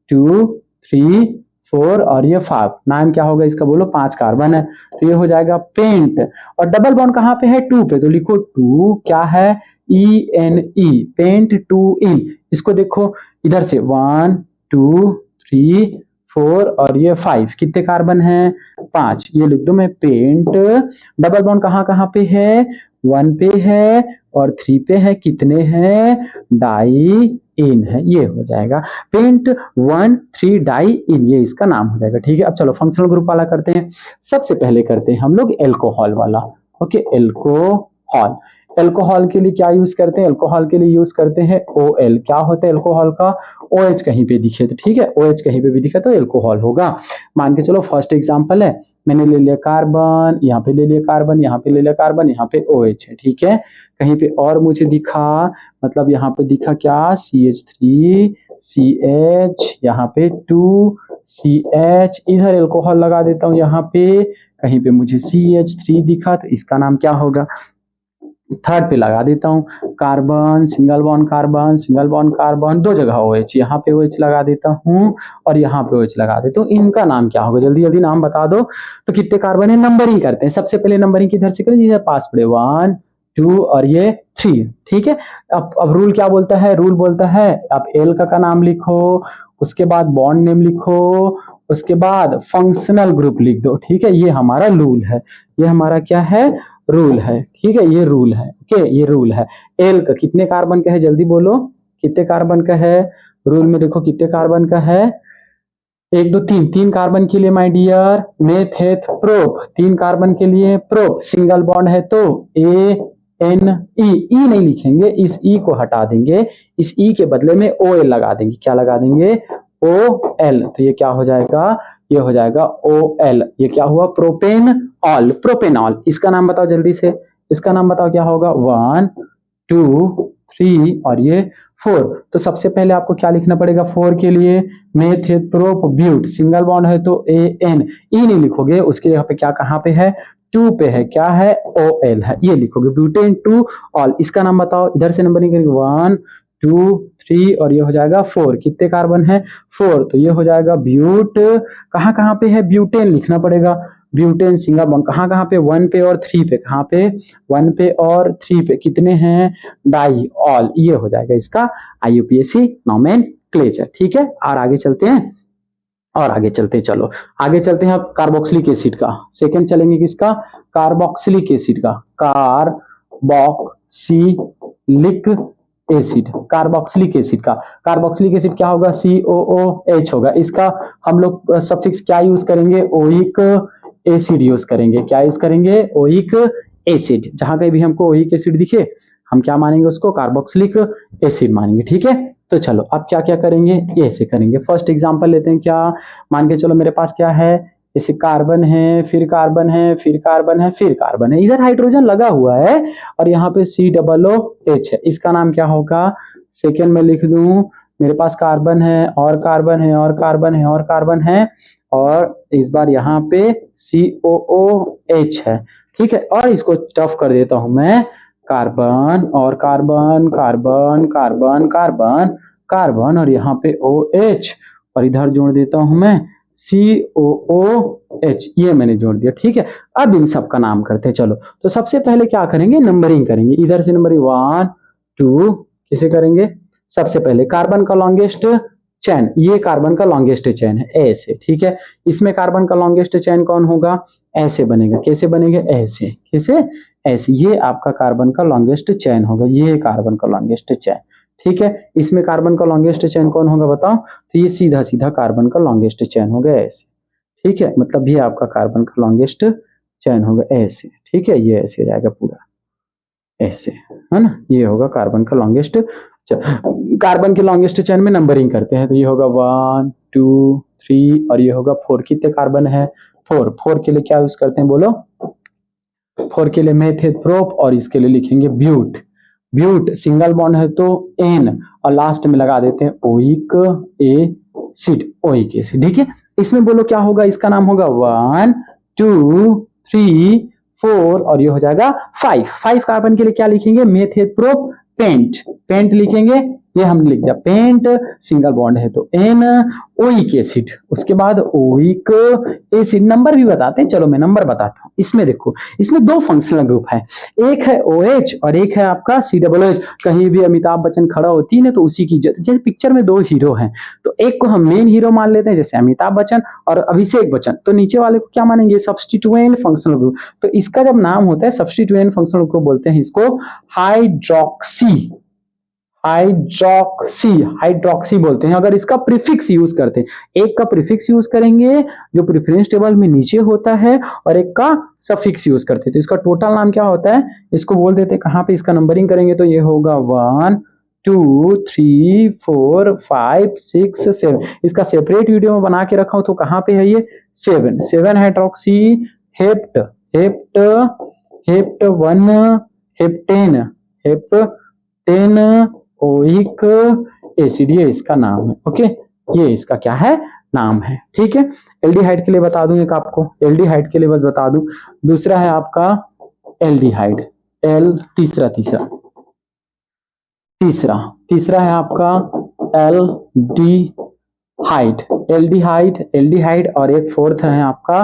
2 3 4 और ये 5, नाम क्या होगा इसका? बोलो, 5 कार्बन है, तो ये हो जाएगा पेंट। और डबल बॉन्ड कहाँ पे है? 2 पे, तो लिखो 2 क्या है? ENE, पेंट 2 इन। इसको देखो इधर से 1 2 3 4 और ये 5, कितने कार्बन है? 5, ये लिख दो मैं पेंट। डबल बॉन्ड कहाँ कहाँ पे है? 1 पे है और 3 पे है, कितने हैं? डाई इन है, ये हो जाएगा पेंट 1 3 डाई इन, ये इसका नाम हो जाएगा, ठीक है। अब चलो फंक्शनल ग्रुप वाला करते हैं। सबसे पहले करते हैं हम लोग एल्कोहल वाला, ओके। एल्कोहल के लिए क्या यूज करते हैं? एल्कोहल के लिए यूज करते हैं OL। क्या होता है एल्कोहल का? OH कहीं पे दिखे तो, ठीक है, OH कहीं पे भी दिखे तो एल्कोहल होगा। मान के चलो फर्स्ट एग्जांपल है, मैंने ले लिया कार्बन, यहाँ पे ले लिया कार्बन, यहाँ पे ले लिया कार्बन, यहाँ पे OH है, ठीक है। कहीं पे और मुझे दिखा, मतलब यहाँ पे दिखा क्या? CH3 CH, यहाँ पे 2 CH, इधर एल्कोहल लगा देता हूँ, यहाँ पे कहीं पे मुझे CH3 दिखा, तो इसका नाम क्या होगा? थर्ड पे लगा देता हूँ, कार्बन सिंगल बॉन्ड कार्बन, 2 जगह OH, यहाँ पे OH लगा देता हूँ और यहाँ पे OH लगा देता हूँ। इनका नाम क्या होगा? जल्दी जल्दी नाम बता दो। तो कितने कार्बन है? नंबरिंग करते हैं। सबसे पहले नंबरिंग किधर से करें? जिधर पास पड़े, 1 2 और ये 3, ठीक है। अब रूल क्या बोलता है? रूल बोलता है आप एल का नाम लिखो, उसके बाद बॉन्ड नेम लिखो, उसके बाद फंक्शनल ग्रुप लिख दो, ठीक है। ये हमारा रूल है, ये हमारा क्या है? रूल है, ठीक है, ये रूल है, ओके, ये रूल है। एल का कितने कार्बन का है? जल्दी बोलो, कितने कार्बन का है? रूल में देखो कितने कार्बन का है? 1 2 3, 3 कार्बन के लिए माय डियर मेथेथ प्रोप, 3 कार्बन के लिए प्रोप। सिंगल बॉन्ड है तो ANE, ई नहीं लिखेंगे, इस ई को हटा देंगे, इस ई के बदले में OL लगा देंगे। क्या लगा देंगे? OL, तो ये क्या हो जाएगा? ये हो जाएगा OL। ये क्या हुआ? प्रोपेनॉल। इसका नाम बताओ जल्दी से, इसका नाम बताओ क्या होगा? 1 2 3 और ये 4। तो सबसे पहले आपको क्या लिखना पड़ेगा? 4 के लिए मेथेप्रोब्यूट, सिंगल बॉन्ड है तो AN, ई नहीं लिखोगे, उसके यहाँ पे क्या कहाँ पे है? 2 पे है, क्या है? OL है, ये लिखोगे ब्यूटेन 2 ऑल। इसका नाम बताओ, इधर से नंबरिंग करेंगे 1 2 3 और ये हो जाएगा 4। कितने कार्बन है? 4, तो ये हो जाएगा ब्यूट, कहाँ कहाँ पे है? ब्यूटेन लिखना पड़ेगा, ब्यूटेन सिंगल बॉन्ड कहाँ कहाँ पे 1 पे और 3 पे, कहाँ पे 1 पे और 3 पे कितने हैं डाई ऑल, ये हो जाएगा इसका IUPAC नोमेनक्लेचर। ठीक है, और आगे चलते हैं, और आगे चलते हैं, चलो आगे चलते हैं अब कार्बोक्सिलिक एसिड का, सेकंड चलेंगे किसका, कार्बोक्सिलिक एसिड का, कार्बोक्सिलिक एसिड, कार्बोक्सिलिक एसिड का, कार्बोक्सिलिक एसिड क्या होगा COOH होगा, इसका हम लोग सफिक्स क्या यूज करेंगे, ओइक एसिड यूज करेंगे, क्या यूज करेंगे, ओइक एसिड, जहां कहीं भी हमको ओइक एसिड दिखे हम क्या मानेंगे उसको, कार्बोक्सिलिक एसिड मानेंगे। ठीक है, तो चलो अब क्या क्या करेंगे, ये ऐसे करेंगे। फर्स्ट एग्जांपल लेते हैं, क्या मान के चलो मेरे पास क्या है, जैसे कार्बन है, फिर कार्बन है, फिर कार्बन है, फिर कार्बन है, इधर हाइड्रोजन लगा हुआ है और यहाँ पे COOH है, इसका नाम क्या होगा, सेकेंड में लिख दूं, मेरे पास कार्बन है और कार्बन है और कार्बन है और कार्बन है, और इस बार यहाँ पे COOH है। ठीक है, और इसको टफ कर देता हूं मैं, कार्बन और carbon, carbon carbon carbon carbon, और यहाँ पे OH, और इधर जोड़ देता हूं मैं COOH, ये मैंने जोड़ दिया। ठीक है, अब इन सब का नाम करते हैं। चलो, तो सबसे पहले क्या करेंगे, नंबरिंग करेंगे, इधर से नंबरिंग 1 2, किसे करेंगे, सबसे पहले कार्बन का लॉन्गेस्ट चैन, ये कार्बन का लॉन्गेस्ट चैन है ऐसे। ठीक है, इसमें कार्बन का लॉन्गेस्ट चैन कौन होगा, ऐसे बनेगा, कैसे बनेगा, ऐसे, कैसे, ऐसे, ये आपका कार्बन का लॉन्गेस्ट चैन होगा, ये कार्बन का लॉन्गेस्ट चैन। ठीक है, इसमें कार्बन का लॉन्गेस्ट चैन कौन होगा बताओ, तो ये सीधा सीधा कार्बन का लॉन्गेस्ट चैन होगा ऐसे। ठीक है, मतलब ये आपका कार्बन का लॉन्गेस्ट चैन होगा ऐसे। ठीक है, ये ऐसे जाएगा पूरा ऐसे, है ना, ये होगा कार्बन का लॉन्गेस्ट। कार्बन के लॉन्गेस्ट चैन में नंबरिंग करते हैं, तो ये होगा 1 2 3 और ये होगा 4, कितने कार्बन है, 4 के लिए क्या यूज करते हैं बोलो, 4 के लिए मेथेड प्रोप, और इसके लिए लिखेंगे ब्यूट, ब्यूट सिंगल बॉन्ड है तो N, और लास्ट में लगा देते हैं ओइक एसिड, ओइक एसिड। ठीक है, इसमें बोलो क्या होगा, इसका नाम होगा 1 2 3 4 और ये हो जाएगा 5 कार्बन के लिए क्या लिखेंगे, मेथेड प्रोप पेंट, पेंट लिखेंगे, ये हम लिख दिया पेंट, सिंगल बॉन्ड है तो N, ओइक एसिड, उसके बाद ओइक एसिड। नंबर भी बताते हैं, चलो मैं नंबर बताता हूँ। इसमें देखो, इसमें 2 फंक्शनल ग्रुप है, एक है OH और एक है आपका COOH। कहीं भी अमिताभ बच्चन खड़ा होती है ना तो उसी की, जैसे पिक्चर में 2 हीरो हैं तो एक को हम मेन हीरो मान लेते हैं जैसे अमिताभ बच्चन और अभिषेक बच्चन, तो नीचे वाले को क्या मानेंगे, सब्स्टिट्यूएंट फंक्शनल ग्रुप। तो इसका जब नाम होता है सब्स्टिट्यूएंट फंक्शनल ग्रुप बोलते हैं इसको हाइड्रोक्सी, हाइड्रोक्सी, हाइड्रोक्सी बोलते हैं। अगर इसका प्रीफिक्स यूज करते हैं, एक का प्रीफिक्स यूज करेंगे जो प्रेफरेंस टेबल में नीचे होता है और एक का सफिक्स यूज करते हैं, तो इसका टोटल नाम क्या होता है, इसको बोल देते हैं, कहां पे इसका नंबरिंग करेंगे तो ये होगा 1 2 3 4 5 6 7, इसका सेपरेट वीडियो में बना के रखा हूं तो कहां पे है ये 7 hydroxy hept, hept hept 1 heptane, heptane oic acid, ये इसका नाम है। ओके, ये इसका क्या है, नाम है। ठीक है, एल्डिहाइड के लिए बता दूं एक आपको, एल्डिहाइड के लिए बस बता दूं, दूसरा है आपका एल्डिहाइड, एल तीसरा तीसरा तीसरा तीसरा है आपका एल्डिहाइड, एल्डिहाइड, एल्डिहाइड, और एक फोर्थ है आपका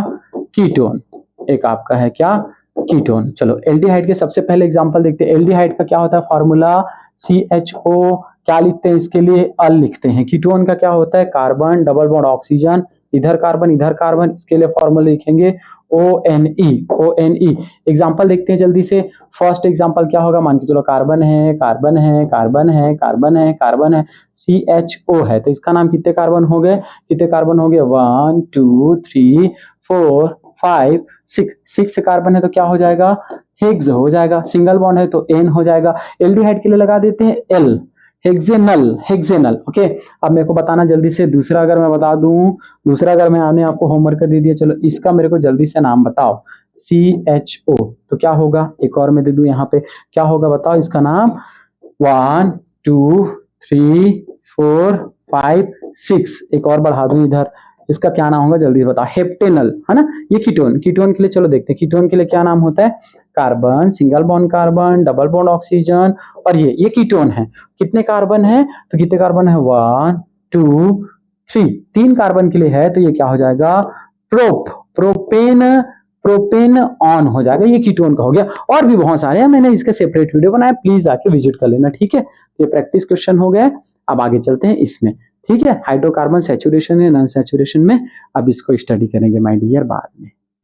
कीटोन, एक आपका है क्या, कीटोन। चलो एल्डिहाइड के सबसे पहले एग्जांपल देखते हैं। एल्डिहाइड का क्या होता है फॉर्मूला, CHO, क्या लिखते हैं इसके लिए, अल लिखते हैं। कीटोन का क्या होता है, कार्बन डबल बॉन्ड ऑक्सीजन, इधर कार्बन इधर कार्बन, इसके लिए फॉर्मूला लिखेंगे ONE, ONE। एग्जांपल देखते हैं जल्दी से। फर्स्ट एग्जांपल क्या होगा, मान के चलो कार्बन है, कार्बन है, कार्बन है, कार्बन है, कार्बन है, CHO है, तो इसका नाम कितने कार्बन हो गए, कितने कार्बन हो गए, 1 2 3 4 5 6 कार्बन है तो क्या हो जाएगा, हेक्स हो जाएगा, सिंगल बॉन्ड है तो N हो जाएगा। एल्डिहाइड के लिए लगा देते हैं L, हेक्सेनल, हेक्सेनल। ओके, अब मेरे को बताना जल्दी से, दूसरा अगर मैं बता दूं, दूसरा अगर मैंने आपको होमवर्क दे दिया, चलो इसका मेरे को जल्दी से नाम बताओ, CHO, तो क्या होगा, एक और मैं दे दूं यहाँ पे, क्या होगा बताओ इसका नाम, 1 2 3 4 5 6, एक और बढ़ा दूं इधर, इसका क्या नाम होगा जल्दी बताओ, हेप्टेनल, है ना। ये कीटोन, कीटोन के लिए चलो देखते हैं, कीटोन के लिए क्या नाम होता है, carbon single bond carbon double bond oxygen, और ये कीटोन है, कितने कार्बन है, तो कितने कार्बन है, 1 2 3, 3 कार्बन के लिए है तो ये क्या हो जाएगा, प्रोप, प्रोपेन प्रोपेन ऑन हो जाएगा, ये कीटोन का हो गया। और भी बहुत सारे हैं, मैंने इसका सेपरेट वीडियो बनाया, प्लीज आके विजिट कर लेना, ठीक है। ये प्रैक्टिस क्वेश्चन हो गया। अब आगे चलते हैं इसमें, ठीक है। हाइड्रोकार्बन सैचुरेशन है, नॉन सैचुरेशन में, अब इसको स्टडी करेंगे माय डियर बाद में।